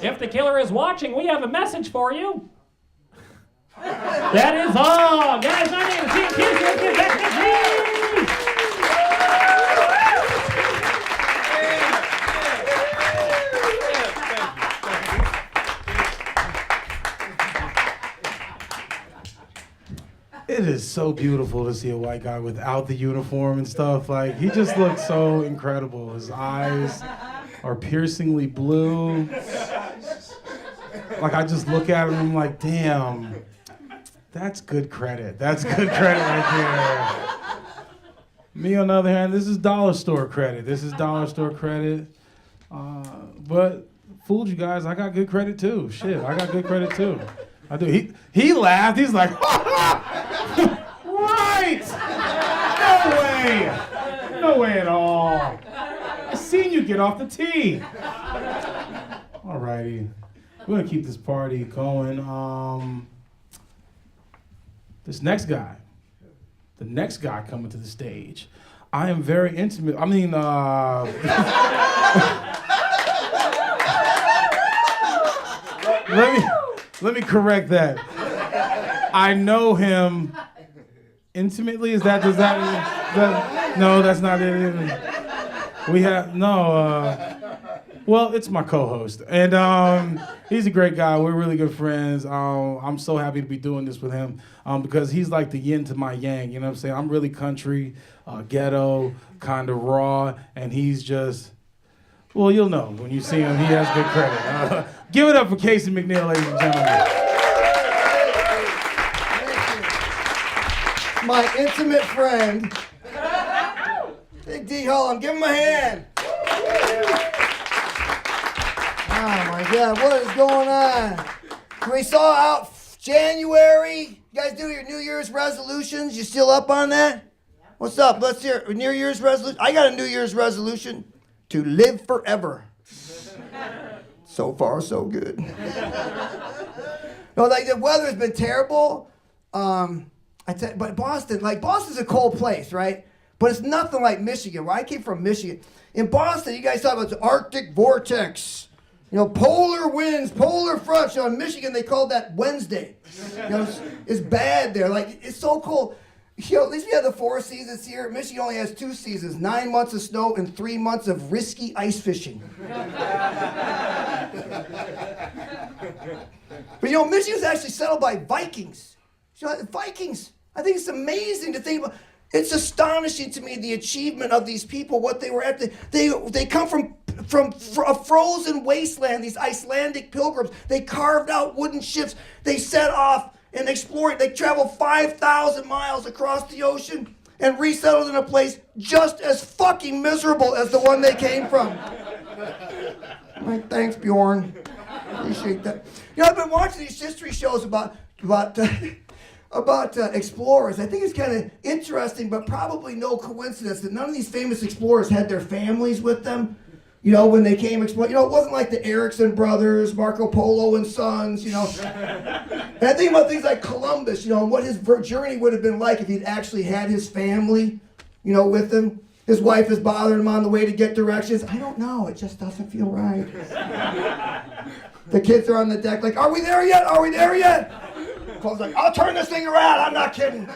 [SPEAKER 7] If the killer is watching, we have a message for you. That is all. Guys, my name is CCTV. Let's get back to
[SPEAKER 1] It is so beautiful to see a white guy without the uniform and stuff. Like, he just looks so incredible. His eyes are piercingly blue. Like, I just look at him and I'm like, damn, that's good credit. That's good credit right there. Me, on the other hand, this is dollar store credit. But fooled you guys, I got good credit too. Shit, I got good credit too. I do. He laughed. He's like, right! No way at all. I seen you get off the tee. Alrighty, we're gonna keep this party going. The next guy coming to the stage, I am very intimate. I mean, let me correct that. I know him intimately. No, that's not it. Well, it's my co-host, and he's a great guy. We're really good friends. I'm so happy to be doing this with him because he's like the yin to my yang. You know what I'm saying? I'm really country, ghetto, kind of raw, and he's just, well, you'll know when you see him. He has good credit. Give it up for Casey McNeal, ladies and gentlemen.
[SPEAKER 2] My intimate friend, Big D Hullum. Give him a hand. Oh my God, what is going on? We saw out January, You guys do your New Year's resolutions? You still up on that? What's up? Let's hear it. New Year's resolution. I got a New Year's resolution to live forever. So far, so good. No, like the weather has been terrible. But Boston's a cold place, right? But it's nothing like Michigan. Where I came from, Michigan. In Boston, you guys talk about the Arctic vortex. You know, polar winds, polar fronts. You know, in Michigan, they called that Wednesday. You know, it's bad there. Like, it's so cold. You know, at least we have the 4 seasons here. Michigan only has 2 seasons, 9 months of snow and 3 months of risky ice fishing. But, you know, Michigan's actually settled by Vikings. You know, Vikings, I think it's amazing to think about. It's astonishing to me the achievement of these people, what they were at. They come from a frozen wasteland, these Icelandic pilgrims. They carved out wooden ships. They set off and explored. They traveled 5,000 miles across the ocean and resettled in a place just as fucking miserable as the one they came from. Like, thanks, Bjorn. Appreciate that. You know, I've been watching these history shows about explorers. I think it's kind of interesting, but probably no coincidence that none of these famous explorers had their families with them. You know, when they came exploring, you know, it wasn't like the Erickson brothers, Marco Polo and Sons, you know. And I think about things like Columbus, you know, and what his journey would have been like if he'd actually had his family, you know, with him. His wife is bothering him on the way to get directions. I don't know, it just doesn't feel right. The kids are on the deck like, are we there yet? Are we there yet? Cole's like, I'll turn this thing around, I'm not kidding.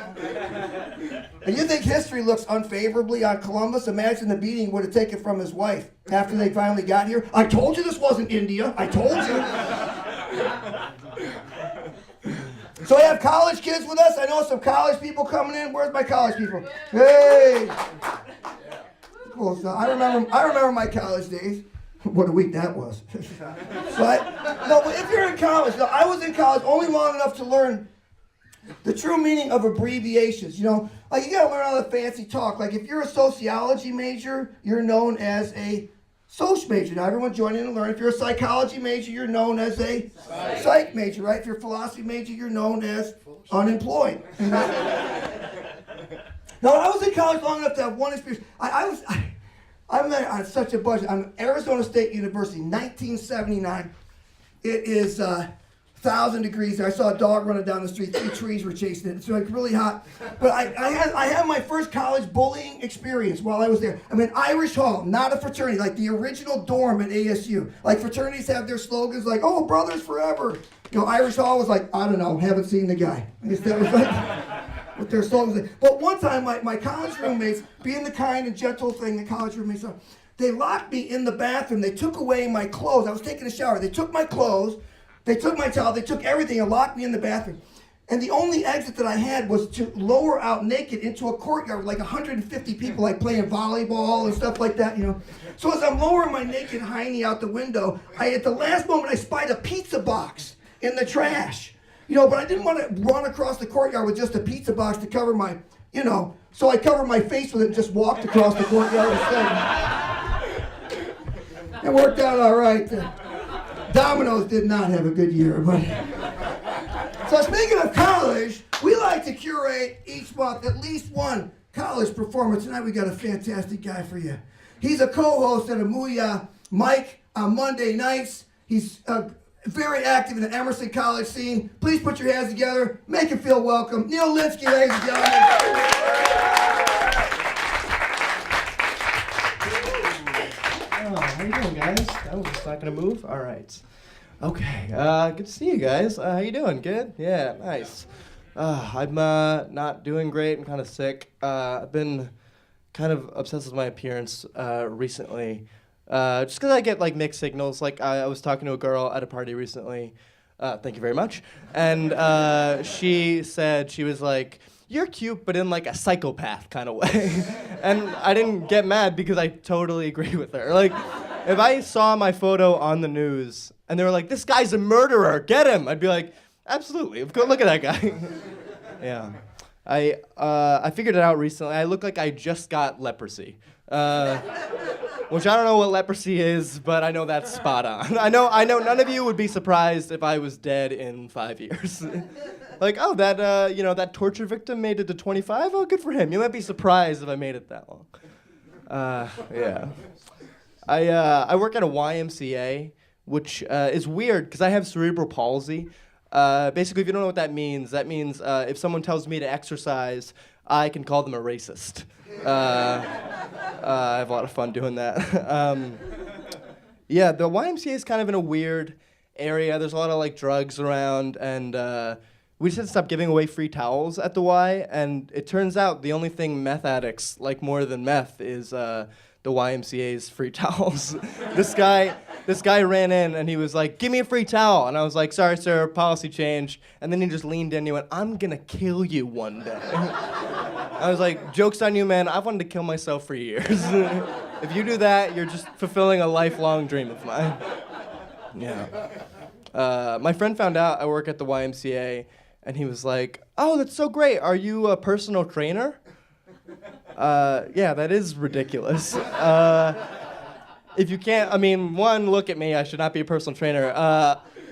[SPEAKER 2] And you think history looks unfavorably on Columbus? Imagine the beating he would have taken from his wife after they finally got here. I told you this wasn't India. I told you. So we have college kids with us. I know some college people coming in. Where's my college people? Hey. Cool. So I remember my college days. What a week that was. But if you're in college, I was in college only long enough to learn the true meaning of abbreviations. You know, like you gotta learn all the fancy talk. Like if you're a sociology major, you're known as a soc major. Now everyone join in and learn. If you're a psychology major, you're known as a psych major, right? If you're a philosophy major, you're known as unemployed. No, I was in college long enough to have one experience. I'm on such a budget. I'm at Arizona State University, 1979. It is 1,000 degrees there. I saw a dog running down the street. 3 trees were chasing it. It's like really hot. But I had my first college bullying experience while I was there. I'm in Irish Hall, not a fraternity, like the original dorm at ASU. Like fraternities have their slogans like, oh, brothers forever. You know, Irish Hall was like, I don't know, haven't seen the guy. I guess that was like... with their slogans. But one time, my college roommates, being the kind and gentle thing that college roommates are, they locked me in the bathroom. They took away my clothes. I was taking a shower. They took my clothes. They took my towel. They took everything and locked me in the bathroom. And the only exit that I had was to lower out naked into a courtyard with like 150 people like playing volleyball and stuff like that, you know. So as I'm lowering my naked hiney out the window, at the last moment I spied a pizza box in the trash. You know, but I didn't want to run across the courtyard with just a pizza box to cover my, you know, so I covered my face with it and just walked across the courtyard instead. It worked out all right. Domino's did not have a good year, but. So speaking of college, we like to curate each month at least one college performer. Tonight we got a fantastic guy for you. He's a co-host at Amuya Mike on Monday nights. He's very active in the Emerson College scene. Please put your hands together. Make him feel welcome. Neill, Lynskey, ladies and gentlemen.
[SPEAKER 8] Oh, how you doing, guys? That was just not gonna move. All right. Okay. Good to see you guys. How you doing? Good? Yeah. Nice. I'm not doing great. I'm kind of sick. I've been kind of obsessed with my appearance recently. Just because I get like mixed signals. Like I was talking to a girl at a party recently. Thank you very much. And she said, she was like, you're cute, but in like a psychopath kind of way. And I didn't get mad because I totally agree with her. Like, if I saw my photo on the news and they were like, this guy's a murderer, get him, I'd be like, absolutely, go look at that guy. Yeah. I figured it out recently. I look like I just got leprosy. which I don't know what leprosy is, but I know that's spot on. I know none of you would be surprised if I was dead in 5 years. Like, oh, that torture victim made it to 25? Oh, good for him. You might be surprised if I made it that long. Yeah. I work at a YMCA, which is weird because I have cerebral palsy. Basically, if you don't know what that means if someone tells me to exercise, I can call them a racist. I have a lot of fun doing that. Yeah, the YMCA is kind of in a weird area. There's a lot of like drugs around, and we just had to stop giving away free towels at the Y. And it turns out the only thing meth addicts like more than meth is the YMCA's free towels. This guy ran in and he was like, "Give me a free towel," and I was like, "Sorry, sir, policy change." And then he just leaned in and he went, "I'm gonna kill you one day." I was like, "Joke's on you, man. I've wanted to kill myself for years." If you do that, you're just fulfilling a lifelong dream of mine. Yeah. My friend found out I work at the YMCA, and he was like, "Oh, that's so great. Are you a personal trainer?" Yeah, that is ridiculous. If you can't, one, look at me. I should not be a personal trainer.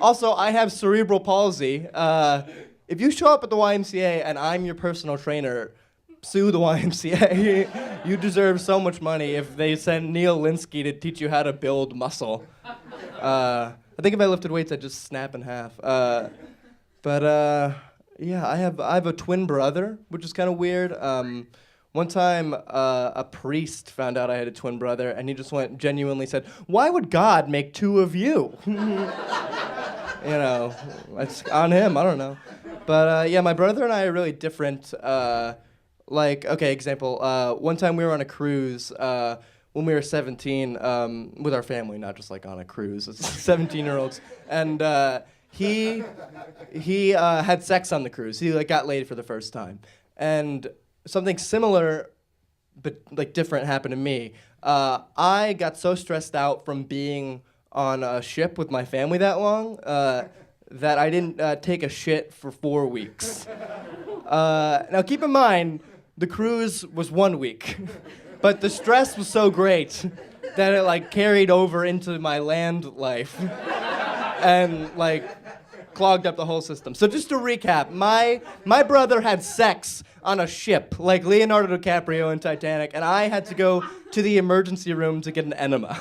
[SPEAKER 8] Also, I have cerebral palsy. If you show up at the YMCA and I'm your personal trainer, sue the YMCA. You deserve so much money if they send Neill Lynskey to teach you how to build muscle. I think if I lifted weights, I'd just snap in half. Yeah, I have a twin brother, which is kind of weird. One time, a priest found out I had a twin brother, and he just genuinely said, "Why would God make two of you?" It's on him, I don't know. But yeah, my brother and I are really different. Example, one time we were on a cruise when we were 17 with our family, not just like on a cruise, it's 17-year-olds. And he had sex on the cruise. He got laid for the first time. And something similar, but different happened to me. I got so stressed out from being on a ship with my family that long that I didn't take a shit for 4 weeks. Now keep in mind, the cruise was 1 week, but the stress was so great that it carried over into my land life and clogged up the whole system. So just to recap, my brother had sex on a ship, like Leonardo DiCaprio in Titanic, and I had to go to the emergency room to get an enema.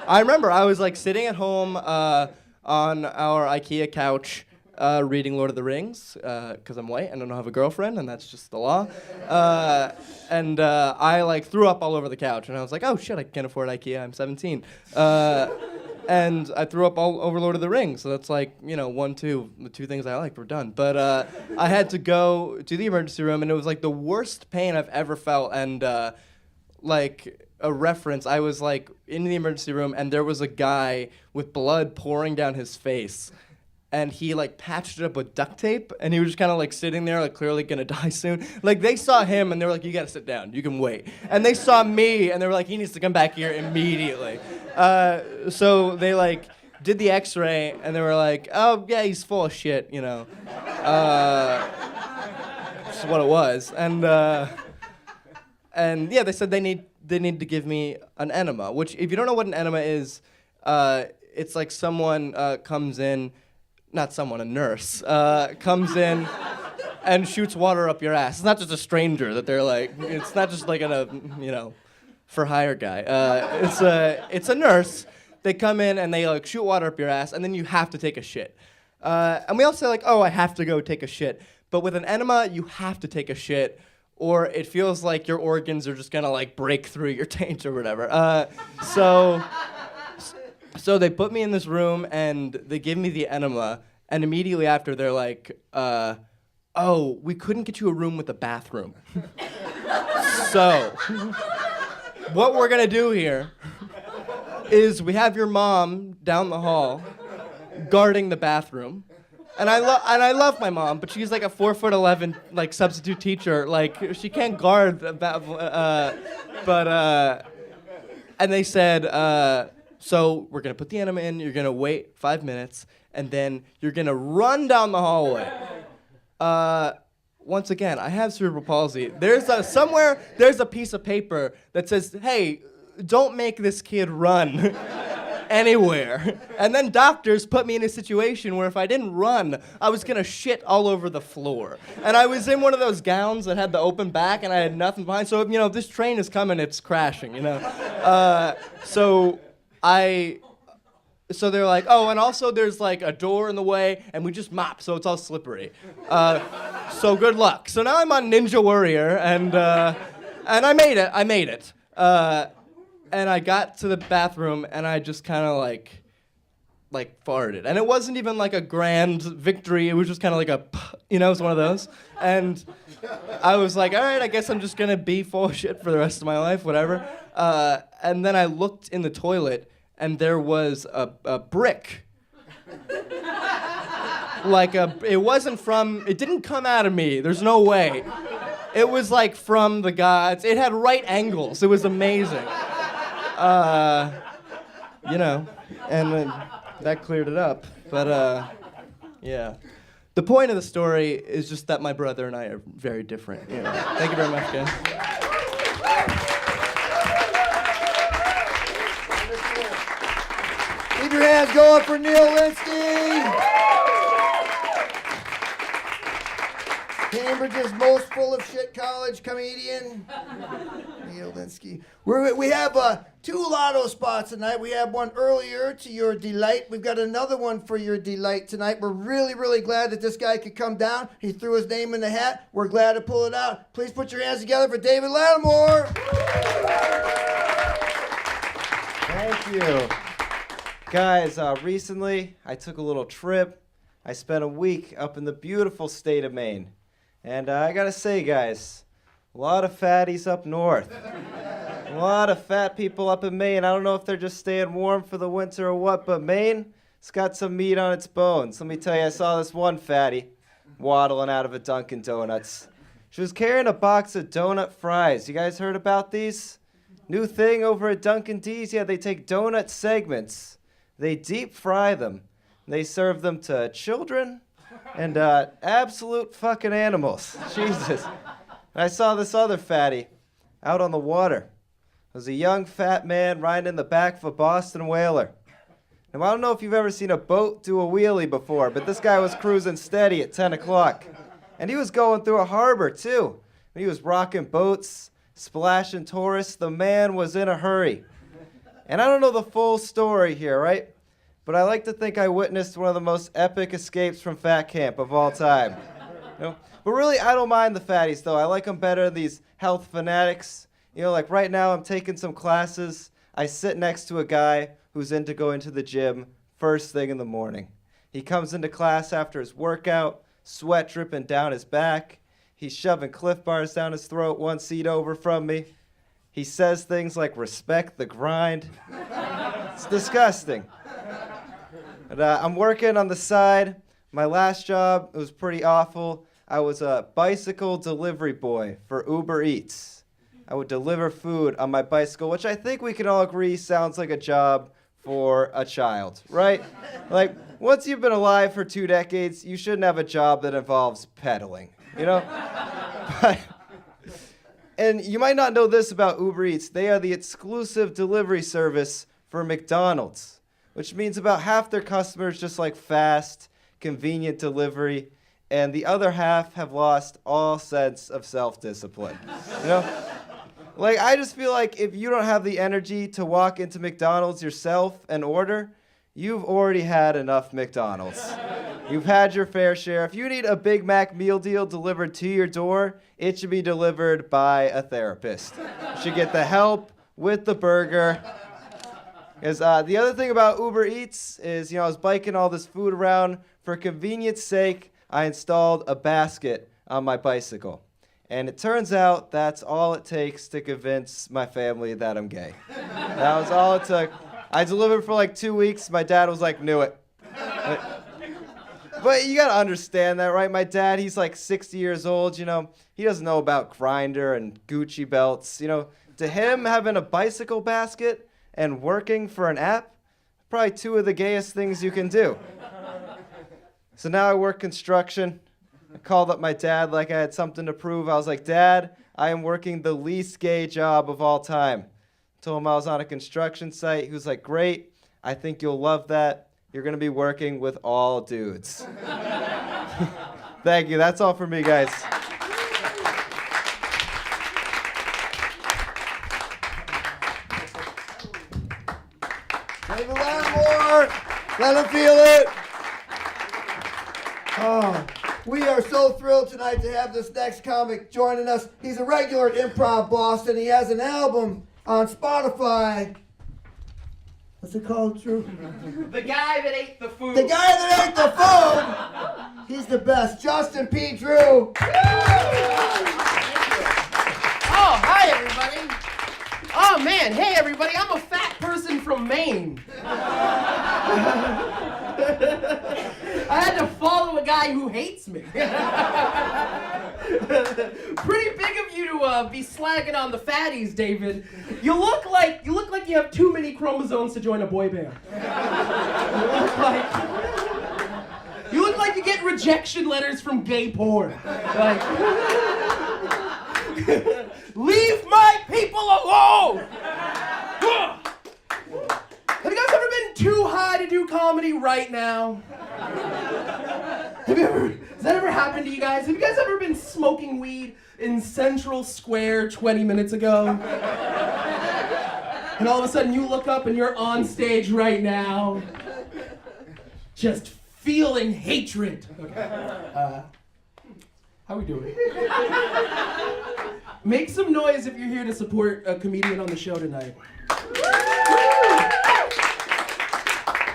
[SPEAKER 8] I remember I was sitting at home on our IKEA couch reading Lord of the Rings, because I'm white and I don't have a girlfriend, and that's just the law. And I threw up all over the couch, and I was like, "Oh shit, I can't afford IKEA, I'm 17. And I threw up all over Lord of the Rings, so that's 1, 2, the two things I liked were done. But I had to go to the emergency room, and it was the worst pain I've ever felt. And a reference, I was in the emergency room, and there was a guy with blood pouring down his face, and he patched it up with duct tape, and he was just kind of sitting there clearly gonna die soon. They saw him, and they were like, "You gotta sit down, you can wait." And they saw me, and they were like, "He needs to come back here immediately." So they did the x-ray, and they were like, "Oh yeah, he's full of shit, That's what it was. And yeah, they said they need to give me an enema, which if you don't know what an enema is, it's someone comes in, not someone, a nurse, comes in and shoots water up your ass. It's not just a stranger that they're it's not just for hire guy. It's a nurse. They come in and they shoot water up your ass, and then you have to take a shit. And we all say "Oh, I have to go take a shit." But with an enema, you have to take a shit, or it feels like your organs are just gonna break through your taint or whatever. So they put me in this room and they give me the enema, and immediately after they're like, "Oh, we couldn't get you a room with a bathroom. So what we're gonna do here is we have your mom down the hall guarding the bathroom." And I love my mom, but she's a 4'11" substitute teacher. She can't guard the and they said, "So we're gonna put the enema in. You're gonna wait 5 minutes, and then you're gonna run down the hallway." Once again, I have cerebral palsy. There's a piece of paper that says, "Hey, don't make this kid run anywhere. And then doctors put me in a situation where if I didn't run, I was gonna shit all over the floor. And I was in one of those gowns that had the open back, and I had nothing behind. So, you know, if this train is coming, it's crashing, you know? So they're like, oh, and also there's like a door in the way, and we just mop, so it's all slippery. So good luck. So now I'm on Ninja Warrior, and I made it. And I got to the bathroom, and I just kind of like farted. And it wasn't even like a grand victory. It was just kind of like a, you know, it was one of those. And I was like, all right, I guess I'm just going to be full of shit for the rest of my life, whatever. And then I looked in the toilet, and there was a brick. It didn't come out of me. There's no way. It was like from the gods. It had right angles. It was amazing. You know, and that cleared it up. But, yeah. The point of the story is just that my brother and I are very different. You know. Thank you very much, guys.
[SPEAKER 2] Keep your hands going for Neill Lynskey. Cambridge's most full of shit college comedian, Neill Lynskey. We have 2 lotto spots tonight. We have one earlier to your delight. We've got another one for your delight tonight. We're really, really glad that this guy could come down. He threw his name in the hat. We're glad to pull it out. Please put your hands together for David Lattimore.
[SPEAKER 9] Thank you. Guys, recently I took a little trip. I spent a week up in the beautiful state of Maine. And I gotta say, guys, a lot of fatties up north. A lot of fat people up in Maine. I don't know if they're just staying warm for the winter or what, but Maine, it's got some meat on its bones. Let me tell you, I saw this one fatty waddling out of a Dunkin' Donuts. She was carrying a box of donut fries. You guys heard about these? New thing over at Dunkin' D's? Yeah, they take donut segments. They deep fry them. They serve them to children and absolute fucking animals. Jesus. And I saw this other fatty out on the water. It was a young fat man riding in the back of a Boston whaler. Now, I don't know if you've ever seen a boat do a wheelie before, but this guy was cruising steady at 10 o'clock. And he was going through a harbor, too. He was rocking boats, splashing tourists. The man was in a hurry. And I don't know the full story here, right? But I like to think I witnessed one of the most epic escapes from fat camp of all time. You know? But really, I don't mind the fatties, though. I like them better than these health fanatics. You know, like right now I'm taking some classes. I sit next to a guy who's into going to the gym first thing in the morning. He comes into class after his workout, sweat dripping down his back. He's shoving Cliff Bars down his throat one seat over from me. He says things like, respect the grind. It's disgusting. And, I'm working on the side. My last job, it was pretty awful. I was a bicycle delivery boy for Uber Eats. I would deliver food on my bicycle, which I think we can all agree sounds like a job for a child, right? Like, once you've been alive for 2 decades, you shouldn't have a job that involves pedaling, you know? And you might not know this about Uber Eats. They are the exclusive delivery service for McDonald's, which means about half their customers just like fast, convenient delivery, and the other half have lost all sense of self-discipline. You know? Like, I just feel like if you don't have the energy to walk into McDonald's yourself and order, you've already had enough McDonald's. You've had your fair share. If you need a Big Mac meal deal delivered to your door, it should be delivered by a therapist. You should get the help with the burger. Because the other thing about Uber Eats is, I was biking all this food around. For convenience sake, I installed a basket on my bicycle. And it turns out that's all it takes to convince my family that I'm gay. That was all it took. I delivered for like 2 weeks. My dad was like, knew it. But you gotta understand that, right? My dad, he's like 60 years old, He doesn't know about Grindr and Gucci belts. To him, having a bicycle basket and working for an app, probably 2 of the gayest things you can do. So now I work construction. I called up my dad like I had something to prove. I was like, Dad, I am working the least gay job of all time. Told him I was on a construction site. He was like, great. I think you'll love that. You're going to be working with all dudes. Thank you. That's all for me, guys.
[SPEAKER 2] Maybe a lot more. Let them feel it. Oh, we are so thrilled tonight to have this next comic joining us. He's a regular at Improv Boston. He has an album on Spotify. What's it called, Drew?
[SPEAKER 10] The guy that ate the food.
[SPEAKER 2] The guy that ate the food. He's the best. Justin P. Drew.
[SPEAKER 10] Oh, hi, everybody. Oh, man. Hey, everybody. I'm a fat person from Maine. I had to follow a guy who hates me. Pretty big of you to be slagging on the fatties, David. You look like you have too many chromosomes to join a boy band. You look like you get rejection letters from gay porn. Like, leave my people alone! Have you guys ever been too high to do comedy right now? Has that ever happened to you guys? Have you guys ever been smoking weed in Central Square 20 minutes ago? And all of a sudden you look up and you're on stage right now, just feeling hatred. Okay. How we doing? Make some noise if you're here to support a comedian on the show tonight.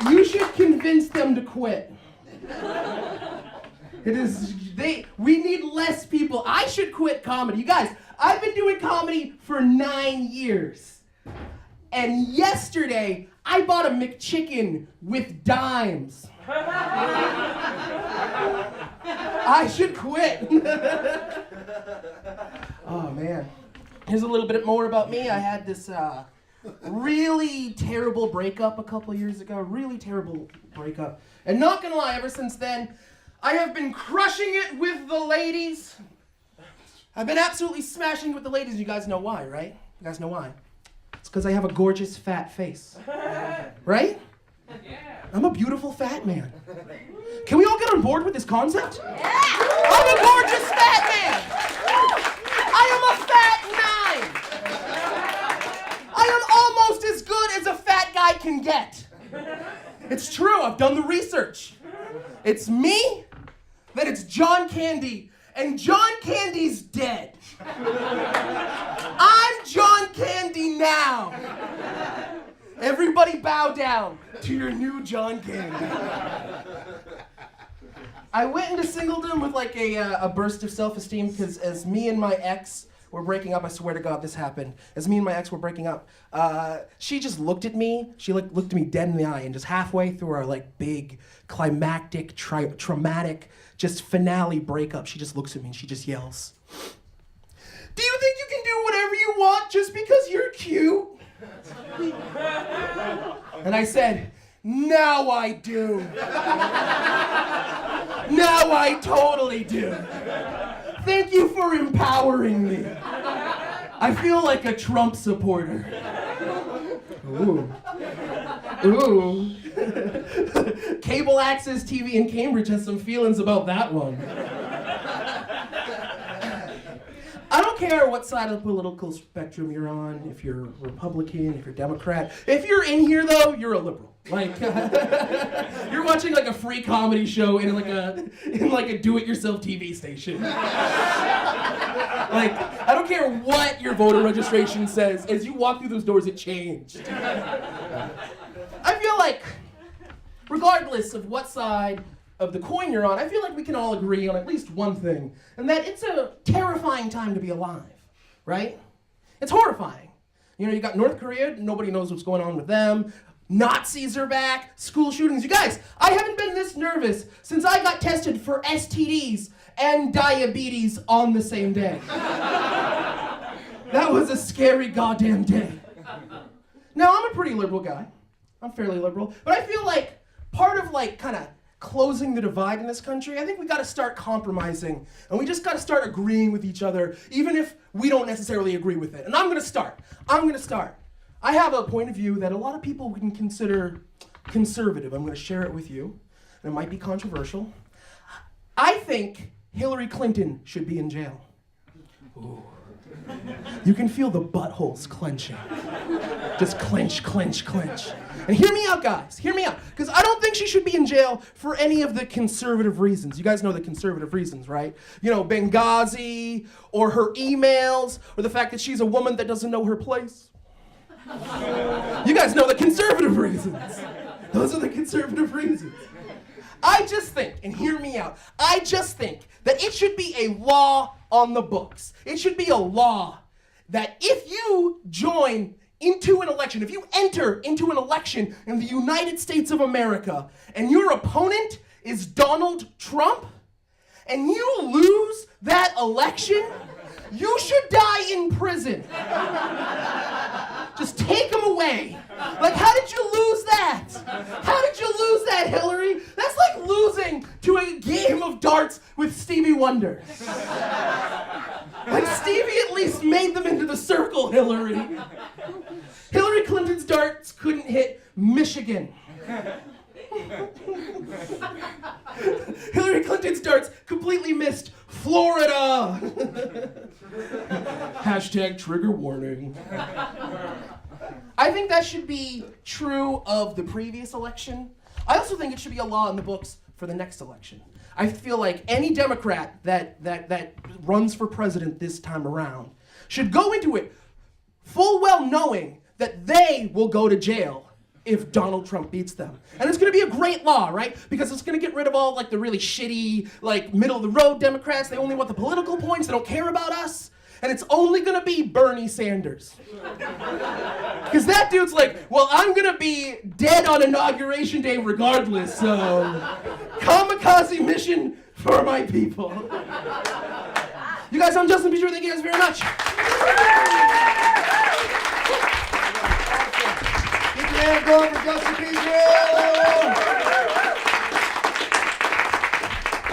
[SPEAKER 10] You should convince them to quit. We need less people. I should quit comedy. You guys, I've been doing comedy for 9 years. And yesterday, I bought a McChicken with dimes. I should quit. Oh, man. Here's a little bit more about me. I had this really terrible breakup a couple years ago. Really terrible breakup. And not gonna lie, ever since then, I have been crushing it with the ladies. I've been absolutely smashing it with the ladies. You guys know why, right? You guys know why? It's because I have a gorgeous fat face. Right? Yeah. I'm a beautiful fat man. Can we all get on board with this concept? Yeah. I'm a gorgeous fat man. I am a fat 9. I am almost as good as a fat guy can get. It's true, I've done the research. It's me, then it's John Candy, and John Candy's dead. I'm John Candy now. Everybody bow down to your new John Candy. I went into singledom with like a burst of self-esteem because as me and my ex were breaking up, I swear to God this happened. As me and my ex were breaking up, she just looked at me. She looked at me dead in the eye, and just halfway through our like big climactic, traumatic, just finale breakup, she just looks at me and she just yells, "Do you think you can do whatever you want just because you're cute?" And I said, "Now I do. Now I totally do. Thank you for empowering me. I feel like a Trump supporter." Ooh. Ooh. Cable access TV in Cambridge has some feelings about that one. I don't care what side of the political spectrum you're on, if you're Republican, if you're Democrat. If you're in here, though, you're a liberal. Like, you're watching like a free comedy show in like a do-it-yourself TV station. Like, I don't care what your voter registration says. As you walk through those doors, it changed. I feel like, regardless of what side of the coin you're on, I feel like we can all agree on at least one thing, and that it's a terrifying time to be alive, right? It's horrifying. You know, you got North Korea, nobody knows what's going on with them. Nazis are back, school shootings. You guys, I haven't been this nervous since I got tested for STDs and diabetes on the same day. That was a scary goddamn day. Now, I'm a pretty liberal guy. I'm fairly liberal. But I feel like part of like kind of closing the divide in this country, I think we got to start compromising, and we just got to start agreeing with each other, even if we don't necessarily agree with it. And I'm going to start. I have a point of view that a lot of people can consider conservative. I'm going to share it with you, and it might be controversial. I think Hillary Clinton should be in jail. Ooh. You can feel the buttholes clenching. Just clench, clench, clench. And hear me out, guys. Hear me out. Because I don't think she should be in jail for any of the conservative reasons. You guys know the conservative reasons, right? You know, Benghazi, or her emails, or the fact that she's a woman that doesn't know her place. You guys know the conservative reasons. Those are the conservative reasons. I just think, and hear me out, I just think that it should be a law on the books. It should be a law that if you join into an election, if you enter into an election in the United States of America and your opponent is Donald Trump and you lose that election, you should die in prison. Just take him away. Like, how did you lose that? How did you lose that, Hillary? That's like losing to a game of darts with Stevie Wonder. Like, Stevie at least made them into the circle, Hillary. Hillary Clinton's darts couldn't hit Michigan. Hillary Clinton's darts completely missed Florida. Hashtag trigger warning. I think that should be true of the previous election. I also think it should be a law in the books for the next election. I feel like any Democrat that runs for president this time around should go into it full well knowing that they will go to jail if Donald Trump beats them. And it's gonna be a great law, right? Because it's gonna get rid of all like the really shitty, like middle of the road Democrats. They only want the political points, they don't care about us. And it's only gonna be Bernie Sanders. Because that dude's like, well, I'm gonna be dead on Inauguration Day regardless, so kamikaze mission for my people. You guys, I'm Justin Beecher, thank you guys very much.
[SPEAKER 2] Keep your hands going for Justin Beecher.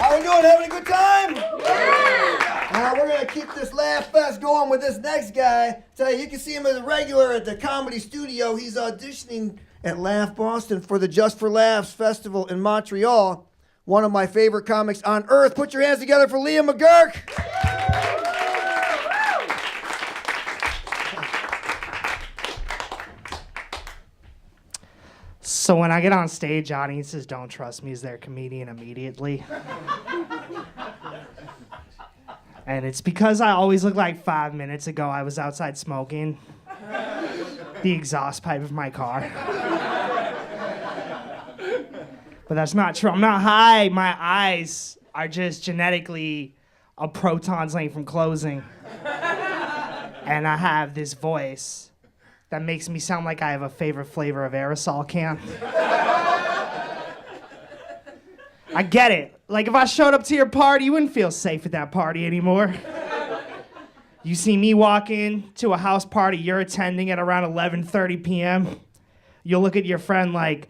[SPEAKER 2] How we doing? Having a good time? Yeah! We're going to keep this Laugh Fest going with this next guy. Tell you can see him as a regular at the Comedy Studio. He's auditioning at Laugh Boston for the Just for Laughs Festival in Montreal. One of my favorite comics on earth. Put your hands together for Liam McGurk.
[SPEAKER 11] So when I get on stage, audiences don't trust me as their comedian immediately. And it's because I always look like 5 minutes ago I was outside smoking the exhaust pipe of my car. But that's not true. I'm not high. My eyes are just genetically a proton's length from closing. And I have this voice that makes me sound like I have a favorite flavor of aerosol can. I get it. Like, if I showed up to your party, you wouldn't feel safe at that party anymore. You see me walk in to a house party you're attending at around 11:30 p.m., you'll look at your friend like,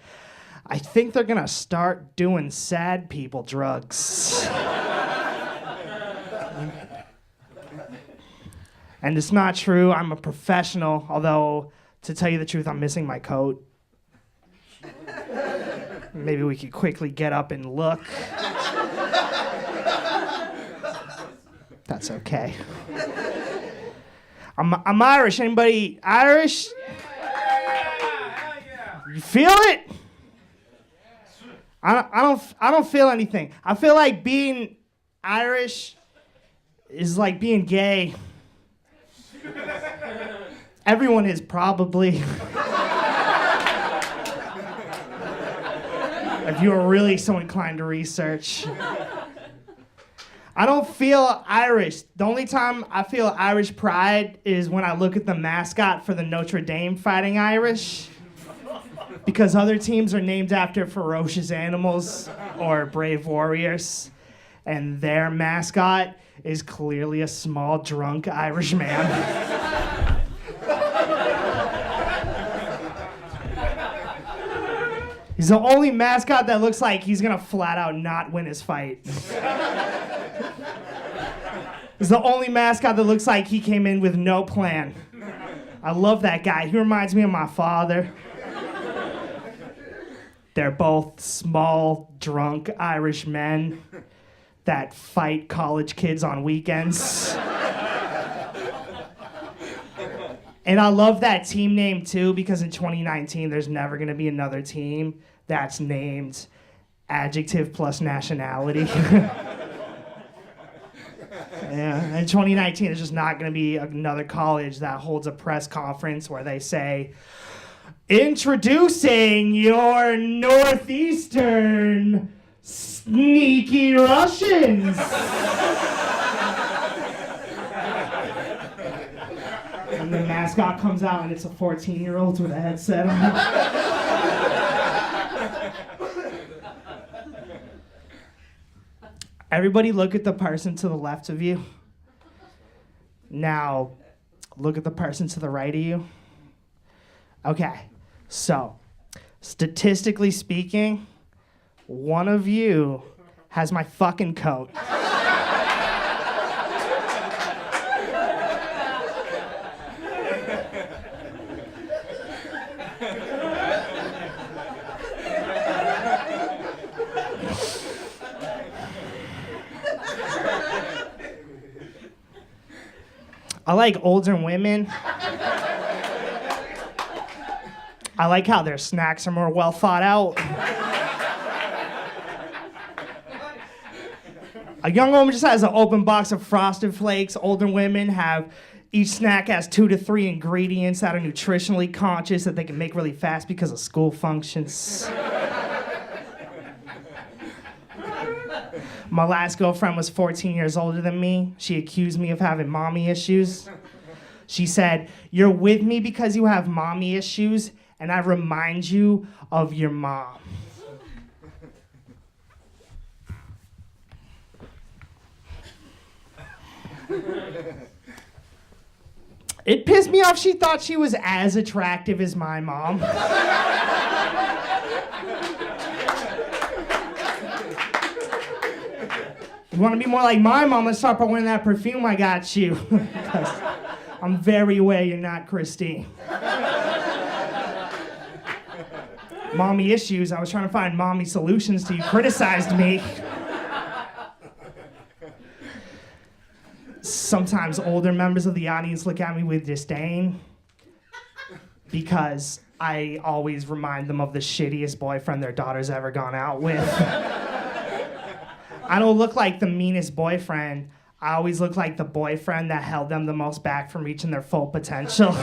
[SPEAKER 11] I think they're gonna start doing sad people drugs. And it's not true, I'm a professional, although, to tell you the truth, I'm missing my coat. Maybe we could quickly get up and look. That's okay. I'm Irish. Anybody Irish? You feel it? I don't feel anything. I feel like being Irish is like being gay. Everyone is probably. If you were really so inclined to research. I don't feel Irish. The only time I feel Irish pride is when I look at the mascot for the Notre Dame Fighting Irish. Because other teams are named after ferocious animals or brave warriors. And their mascot is clearly a small, drunk Irish man. He's the only mascot that looks like he's gonna flat out not win his fight. He's the only mascot that looks like he came in with no plan. I love that guy. He reminds me of my father. They're both small, drunk Irish men that fight college kids on weekends. And I love that team name too, because in 2019, there's never going to be another team that's named adjective plus nationality. Yeah, in 2019, there's just not going to be another college that holds a press conference where they say, introducing your Northeastern sneaky Russians. And the mascot comes out and it's a 14-year-old with a headset on. Everybody look at the person to the left of you. Now, look at the person to the right of you. Okay, so, statistically speaking, one of you has my fucking coat. I like older women. I like how their snacks are more well thought out. A young woman just has an open box of Frosted Flakes. Older women have, each snack has 2 to 3 ingredients that are nutritionally conscious that they can make really fast because of school functions. My last girlfriend was 14 years older than me. She accused me of having mommy issues. She said, "You're with me because you have mommy issues, and I remind you of your mom." It pissed me off she thought she was as attractive as my mom. You want to be more like my mom? Let's start by wearing that perfume I got you. I'm very aware you're not Christine. Mommy issues. I was trying to find mommy solutions to you. Criticized me. Sometimes older members of the audience look at me with disdain because I always remind them of the shittiest boyfriend their daughter's ever gone out with. I don't look like the meanest boyfriend. I always look like the boyfriend that held them the most back from reaching their full potential.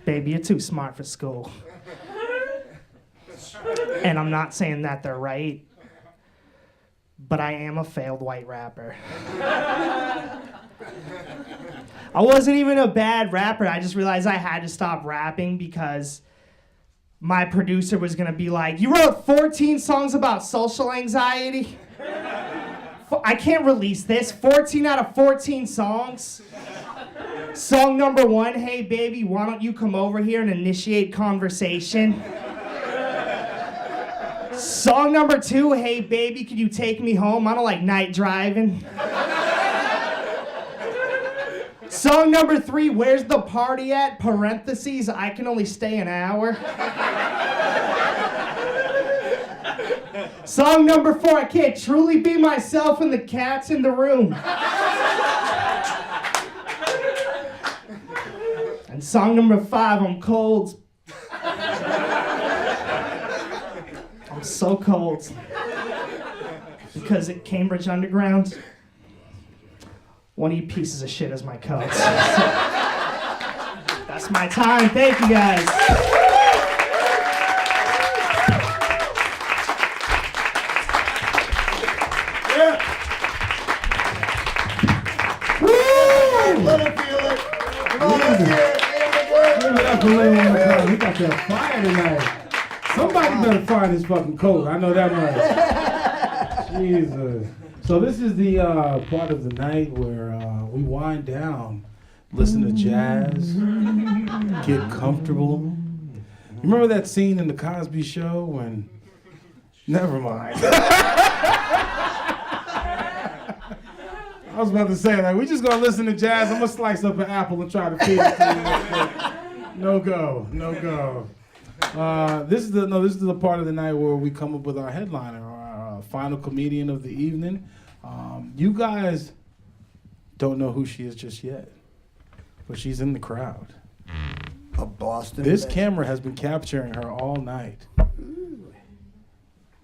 [SPEAKER 11] Baby, you're too smart for school. And I'm not saying that they're right, but I am a failed white rapper. I wasn't even a bad rapper. I just realized I had to stop rapping because my producer was gonna be like, "You wrote 14 songs about social anxiety? I can't release this. 14 out of 14 songs. Song number 1, hey baby, why don't you come over here and initiate conversation? Song number 2, hey baby, could you take me home? I don't like night driving. Song number 3, where's the party at? Parentheses, I can only stay an hour. Song number 4, I can't truly be myself and the cat's in the room. And song number 5, I'm cold. I'm so cold. Because at Cambridge Underground, one of you pieces of shit is my coat. That's my time. Thank you guys.
[SPEAKER 1] We got that fire tonight. Somebody better fire this fucking coat. I know that much. Jesus. So this is the part of the night where we wind down, listen to jazz, get comfortable. You remember that scene in the Cosby Show when? Never mind. I was about to say, like, we just gonna listen to jazz. I'm gonna slice up an apple and try to feed it to you. No go. This is the part of the night where we come up with our headliner, our final comedian of the evening. You guys don't know who she is just yet, but she's in the crowd.
[SPEAKER 2] A Boston.
[SPEAKER 1] This
[SPEAKER 2] legend.
[SPEAKER 1] camera has been capturing her all night.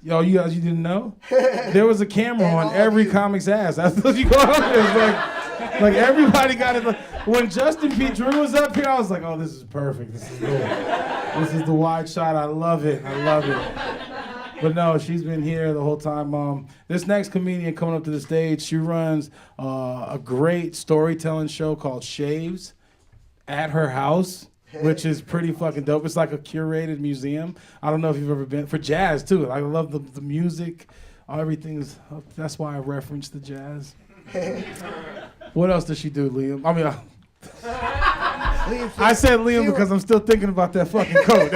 [SPEAKER 1] Yo, you didn't know? There was a camera on every comic's ass. That's what you go on. It's like everybody got it. When Justin P. Drew was up here, I was like, oh, this is perfect. This is good. This is the wide shot. I love it. But no, she's been here the whole time. This next comedian coming up to the stage, she runs a great storytelling show called Shaves at her house, which is pretty fucking dope. It's like a curated museum. I don't know if you've ever been, for jazz too. I love the music, everything's, that's why I referenced the jazz. What else does she do, Liam? I mean, I said Liam because I'm still thinking about that fucking coat.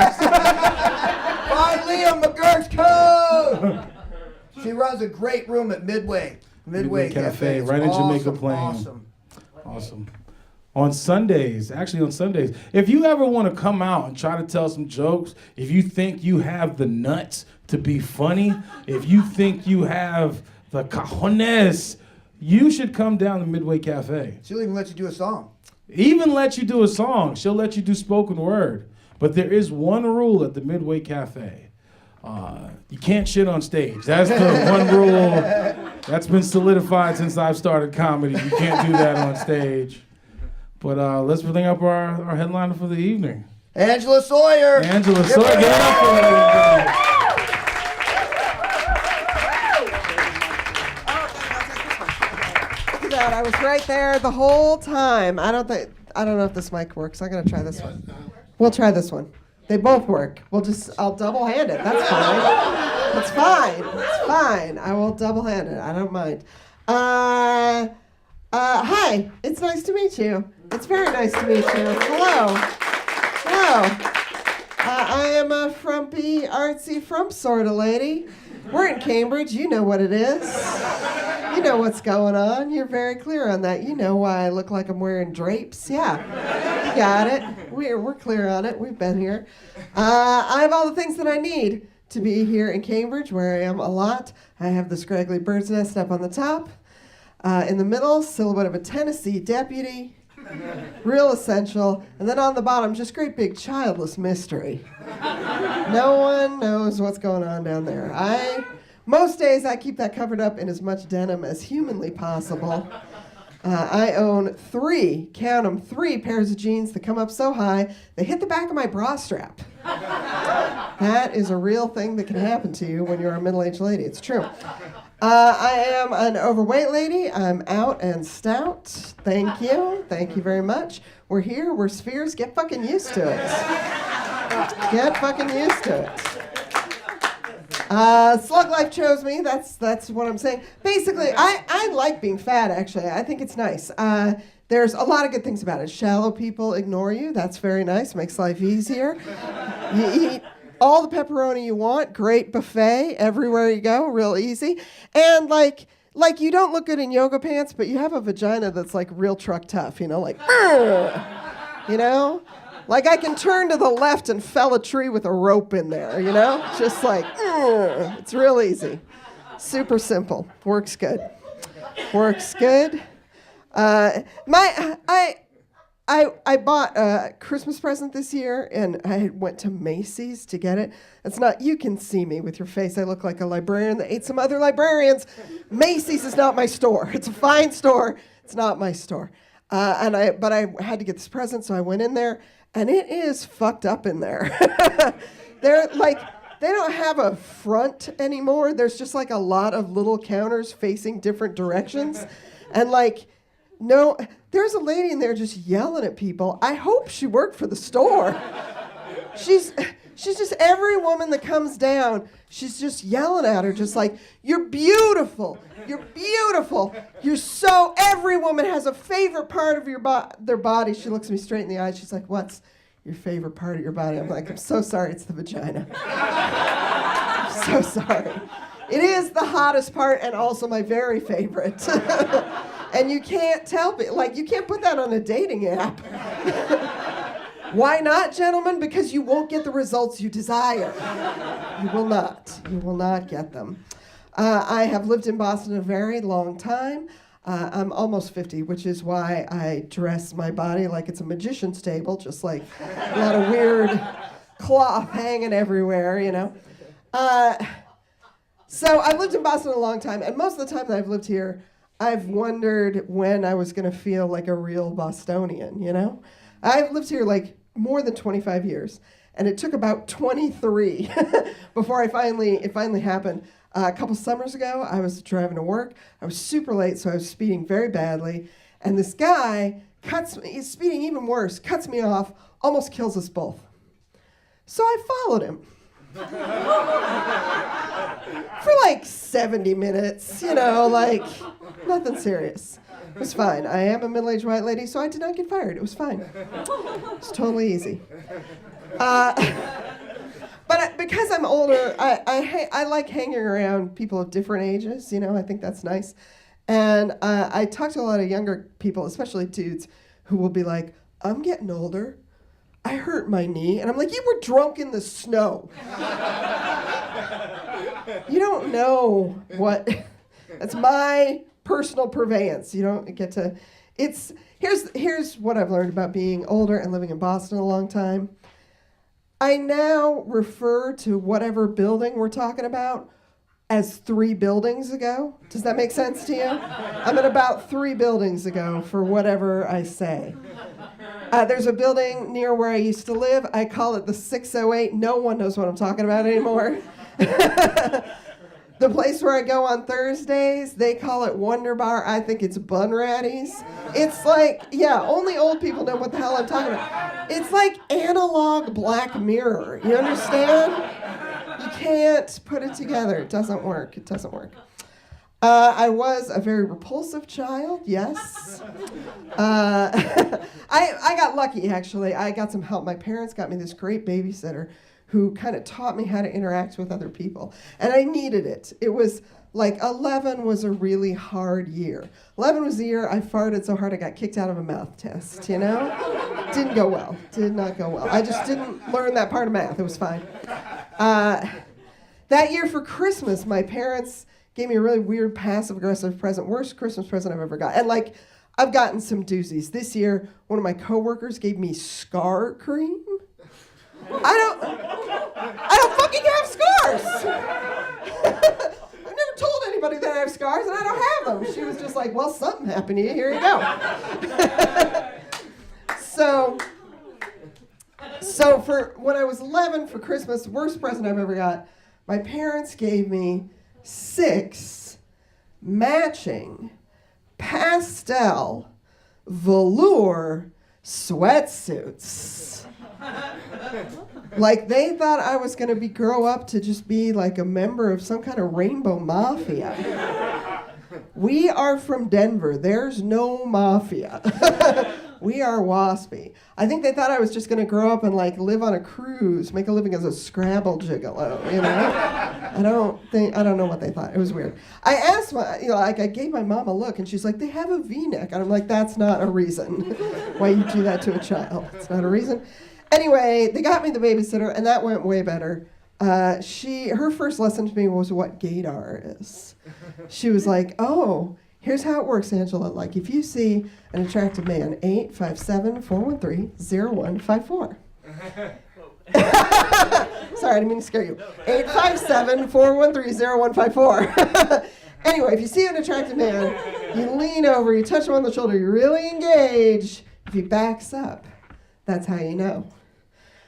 [SPEAKER 2] Find Liam McGurk's coat! She runs a great room at Midway Cafe. It's
[SPEAKER 1] right in Jamaica
[SPEAKER 2] awesome,
[SPEAKER 1] Plain. Awesome. On Sundays, if you ever want to come out and try to tell some jokes, if you think you have the nuts to be funny, if you think you have the cajones, you should come down to Midway Cafe.
[SPEAKER 2] She'll even let you do a song.
[SPEAKER 1] She'll let you do spoken word. But there is one rule at the Midway Cafe. You can't shit on stage. That's the one rule that's been solidified since I've started comedy. You can't do that on stage. But let's bring up our headliner for the evening.
[SPEAKER 2] Angela Sawyer.
[SPEAKER 1] Get it up for her.
[SPEAKER 12] Look at that, I was right there the whole time. I don't know if this mic works. I'm gonna try this one. We'll try this one. They both work. I'll double hand it. That's fine. It's fine. I will double hand it. I don't mind. Hi, it's nice to meet you. It's very nice to meet you. Hello. I am a frumpy, artsy, frump sort of lady. We're in Cambridge. You know what it is. You know what's going on. You're very clear on that. You know why I look like I'm wearing drapes. Yeah, you got it. We're clear on it. We've been here. I have all the things that I need to be here in Cambridge, where I am a lot. I have the scraggly bird's nest up on the top. In the middle, silhouette of a Tennessee deputy. Real essential. And then on the bottom, just great big childless mystery. No one knows what's going on down there. Most days I keep that covered up in as much denim as humanly possible. I own 3 pairs of jeans that come up so high, they hit the back of my bra strap. That is a real thing that can happen to you when you're a middle-aged lady. It's true. I am an overweight lady. I'm out and stout. Thank you. Thank you very much. We're here. We're spheres. Get fucking used to it. Get fucking used to it. Slug life chose me. That's what I'm saying. Basically, I like being fat, actually. I think it's nice. There's a lot of good things about it. Shallow people ignore you. That's very nice. Makes life easier. You eat all the pepperoni you want. Great buffet everywhere you go. Real easy. And like you don't look good in yoga pants, but you have a vagina that's like real truck tough, you know, like, you know? Like I can turn to the left and fell a tree with a rope in there, you know? Just like, it's real easy. Super simple. Works good. I bought a Christmas present this year, and I went to Macy's to get it. It's not, you can see me with your face. I look like a librarian that ate some other librarians. Macy's is not my store. It's a fine store. It's not my store. But I had to get this present, so I went in there, and it is fucked up in there. They're like, they don't have a front anymore. There's just like a lot of little counters facing different directions. And like, no, there's a lady in there just yelling at people. I hope she worked for the store. She's just, every woman that comes down, she's just yelling at her, just like, you're beautiful. You're beautiful. You're so, every woman has a favorite part of their body. She looks me straight in the eye. She's like, what's your favorite part of your body? I'm like, I'm so sorry, it's the vagina. I'm so sorry. It is the hottest part and also my very favorite. And you can't you can't put that on a dating app. Why not, gentlemen? Because you won't get the results you desire. You will not. You will not get them. I have lived in Boston a very long time. I'm almost 50, which is why I dress my body like it's a magician's table, just like a lot of weird cloth hanging everywhere, you know. So I've lived in Boston a long time, and most of the time that I've lived here, I've wondered when I was going to feel like a real Bostonian, you know. I've lived here like more than 25 years, and it took about 23 before it finally happened. A couple summers ago, I was driving to work. I was super late, so I was speeding very badly. And this guy he's speeding even worse, cuts me off, almost kills us both. So I followed him. For like 70 minutes, you know, like nothing serious. It was fine. I am a middle-aged white lady, so I did not get fired. It was fine. It was totally easy. But because I'm older, I like hanging around people of different ages. You know, I think that's nice. And I talk to a lot of younger people, especially dudes, who will be like, I'm getting older. I hurt my knee. And I'm like, you were drunk in the snow. You don't know what. That's my personal purveyance. You don't get to. Here's what I've learned about being older and living in Boston a long time. I now refer to whatever building we're talking about as 3 buildings ago. Does that make sense to you? I'm at about 3 buildings ago for whatever I say. There's a building near where I used to live. I call it the 608. No one knows what I'm talking about anymore. The place where I go on Thursdays, they call it Wonder Bar. I think it's Bunratty's. It's like, yeah, only old people know what the hell I'm talking about. It's like analog Black Mirror. You understand? You can't put it together. It doesn't work. It doesn't work. I was a very repulsive child, yes. I got lucky, actually. I got some help. My parents got me this great babysitter who kind of taught me how to interact with other people. And I needed it. It was like 11 was a really hard year. 11 was the year I farted so hard I got kicked out of a math test, you know? Didn't go well. Did not go well. I just didn't learn that part of math. It was fine. That year for Christmas, my parents gave me a really weird passive-aggressive present. Worst Christmas present I've ever got. And like, I've gotten some doozies. This year, one of my coworkers gave me scar cream. I don't fucking have scars. I've never told anybody that I have scars, and I don't have them. She was just like, well, something happened to you. Here you go. So for when I was 11 for Christmas, worst present I've ever got, my parents gave me 6 matching pastel velour sweatsuits. Like they thought I was going to grow up to just be like a member of some kind of rainbow mafia. We are from Denver. There's no mafia. We are waspy. I think they thought I was just going to grow up and like live on a cruise, make a living as a Scrabble gigolo, you know? I don't know what they thought. It was weird. I asked I gave my mom a look and she's like, they have a V-neck. And I'm like, that's not a reason why you do that to a child. It's not a reason. Anyway, they got me the babysitter, and that went way better. Her first lesson to me was what gaydar is. She was like, oh, here's how it works, Angela. Like, if you see an attractive man, 857-413-0154. Sorry, I didn't mean to scare you. 857-413-0154. Anyway, if you see an attractive man, you lean over, you touch him on the shoulder, you really engage. If he backs up, that's how you know.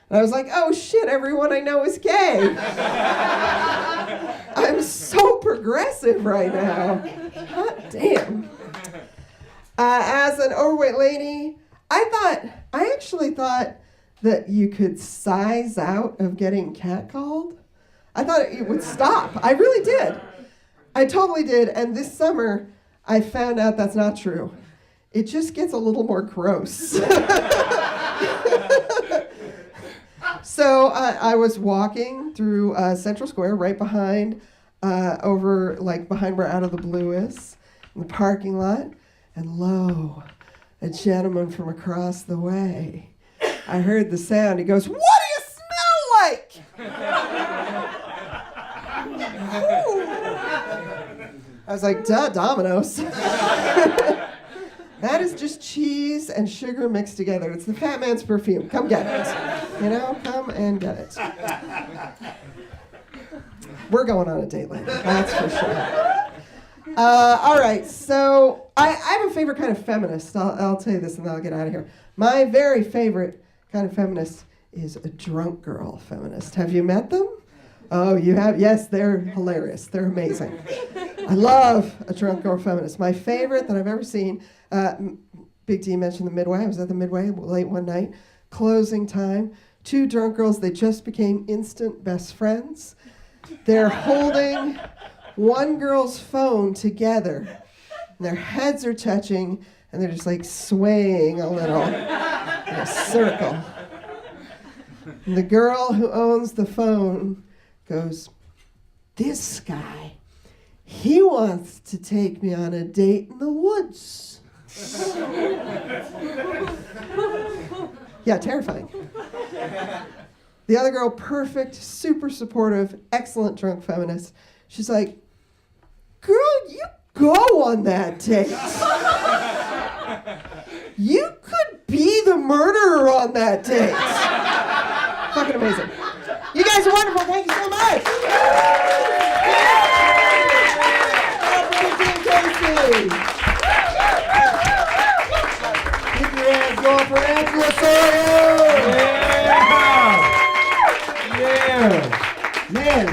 [SPEAKER 12] And I was like, oh shit, everyone I know is gay. I'm so progressive right now. God damn. As an overweight lady, I actually thought that you could size out of getting catcalled. I thought it would stop. I really did. I totally did. And this summer, I found out that's not true. It just gets a little more gross. So I was walking through Central Square, right behind, behind where Out of the Blue is, in the parking lot, And lo, a gentleman from across the way. I heard the sound. He goes, "What do you smell like?" I was like, "Duh, Domino's." That is just cheese and sugar mixed together. It's the fat man's perfume. Come get it. You know, come and get it. We're going on a date later, that's for sure. All right, so I have a favorite kind of feminist. I'll tell you this and then I'll get out of here. My very favorite kind of feminist is a drunk girl feminist. Have you met them? Oh, you have? Yes, they're hilarious. They're amazing. I love a drunk girl feminist. My favorite that I've ever seen, Big D mentioned the Midway. I was at the Midway late one night, closing time. 2 drunk girls, they just became instant best friends. They're holding one girl's phone together, and their heads are touching, and they're just like swaying a little in a circle. And the girl who owns the phone goes, "This guy, he wants to take me on a date in the woods." Yeah, terrifying. The other girl, perfect, super supportive, excellent drunk feminist. She's like, "Girl, you go on that date. You could be the murderer on that date." Fucking amazing. You guys are wonderful. Thank you so much.
[SPEAKER 2] Keep your hands going for Andrew Sawyer.
[SPEAKER 1] Yeah.
[SPEAKER 13] Man,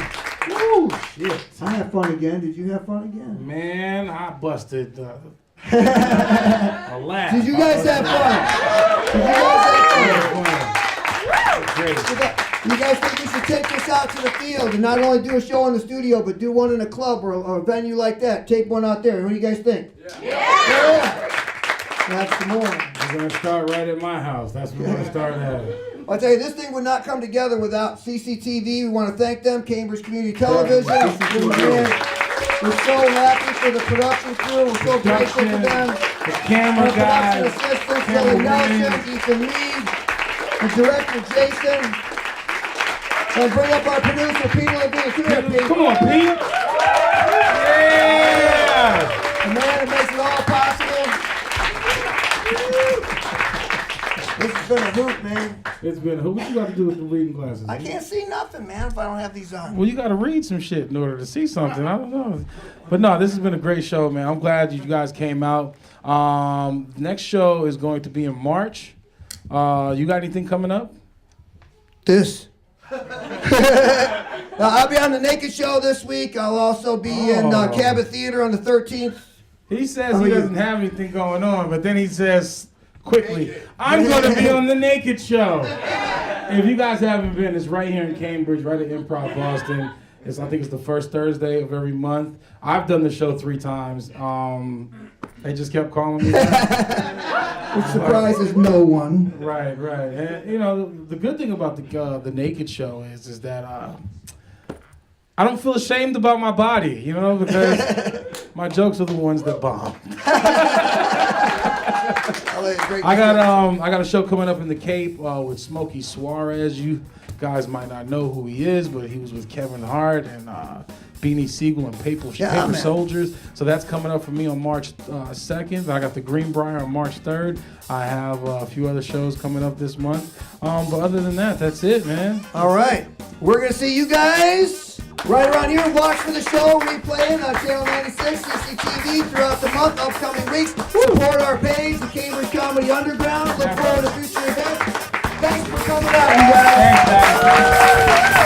[SPEAKER 13] woo, shit. I had fun again. Did you have fun again?
[SPEAKER 1] Man, I busted a laugh.
[SPEAKER 13] Did you guys have fun? Did you guys have fun?
[SPEAKER 2] You guys think we should take this out to the field and not only do a show in the studio, but do one in a club or a venue like that? Tape one out there. What do you guys think? Yeah. That's the more.
[SPEAKER 1] We're going to start right at my house. That's where we're going to start at.
[SPEAKER 2] I'll tell you, this thing would not come together without CCTV. We want to thank them, Cambridge Community Television. We're so happy for the production crew. We're so grateful for them.
[SPEAKER 1] The camera guys.
[SPEAKER 2] Production assistants, Billy Nelson, Ethan Mead, the director, Jason. And bring up our producer, Pete Levine. Come here, Pete.
[SPEAKER 1] Come on, Pete. Yeah!
[SPEAKER 2] The man that makes it all possible. This has been a hoot, man.
[SPEAKER 1] It's been a hoot. What you got to do with the reading glasses?
[SPEAKER 2] I can't see nothing, man, if I don't have these on.
[SPEAKER 1] Well, you got to read some shit in order to see something. I don't know. But no, this has been a great show, man. I'm glad you guys came out. Next show is going to be in March. You got anything coming up?
[SPEAKER 2] This. I'll be on the Naked Show this week. I'll also be in Cabot Theater on the 13th.
[SPEAKER 1] He says he doesn't have anything going on, but then he says quickly, "I'm going to be on the Naked Show." If you guys haven't been, it's right here in Cambridge, right at Improv Boston. I think it's the first Thursday of every month. I've done the show 3 times. They just kept calling me back.
[SPEAKER 2] Which surprises no one.
[SPEAKER 1] Right. And, you know, the good thing about the Naked Show is that I don't feel ashamed about my body, you know, because my jokes are the ones that bomb. I got a show coming up in the Cape with Smokey Suarez. You guys might not know who he is, but he was with Kevin Hart and Beanie Siegel and Paper Soldiers. So that's coming up for me on March 2nd. I got the Greenbrier on March 3rd. I have a few other shows coming up this month. But other than that, that's it, man.
[SPEAKER 2] All right. We're going to see you guys right around here. Watch for the show replaying on Channel 96, CCTV throughout the month, upcoming weeks. Support our page, the Cambridge Comedy Underground. Look forward to future events. Thanks for coming out, you guys. Thanks, guys.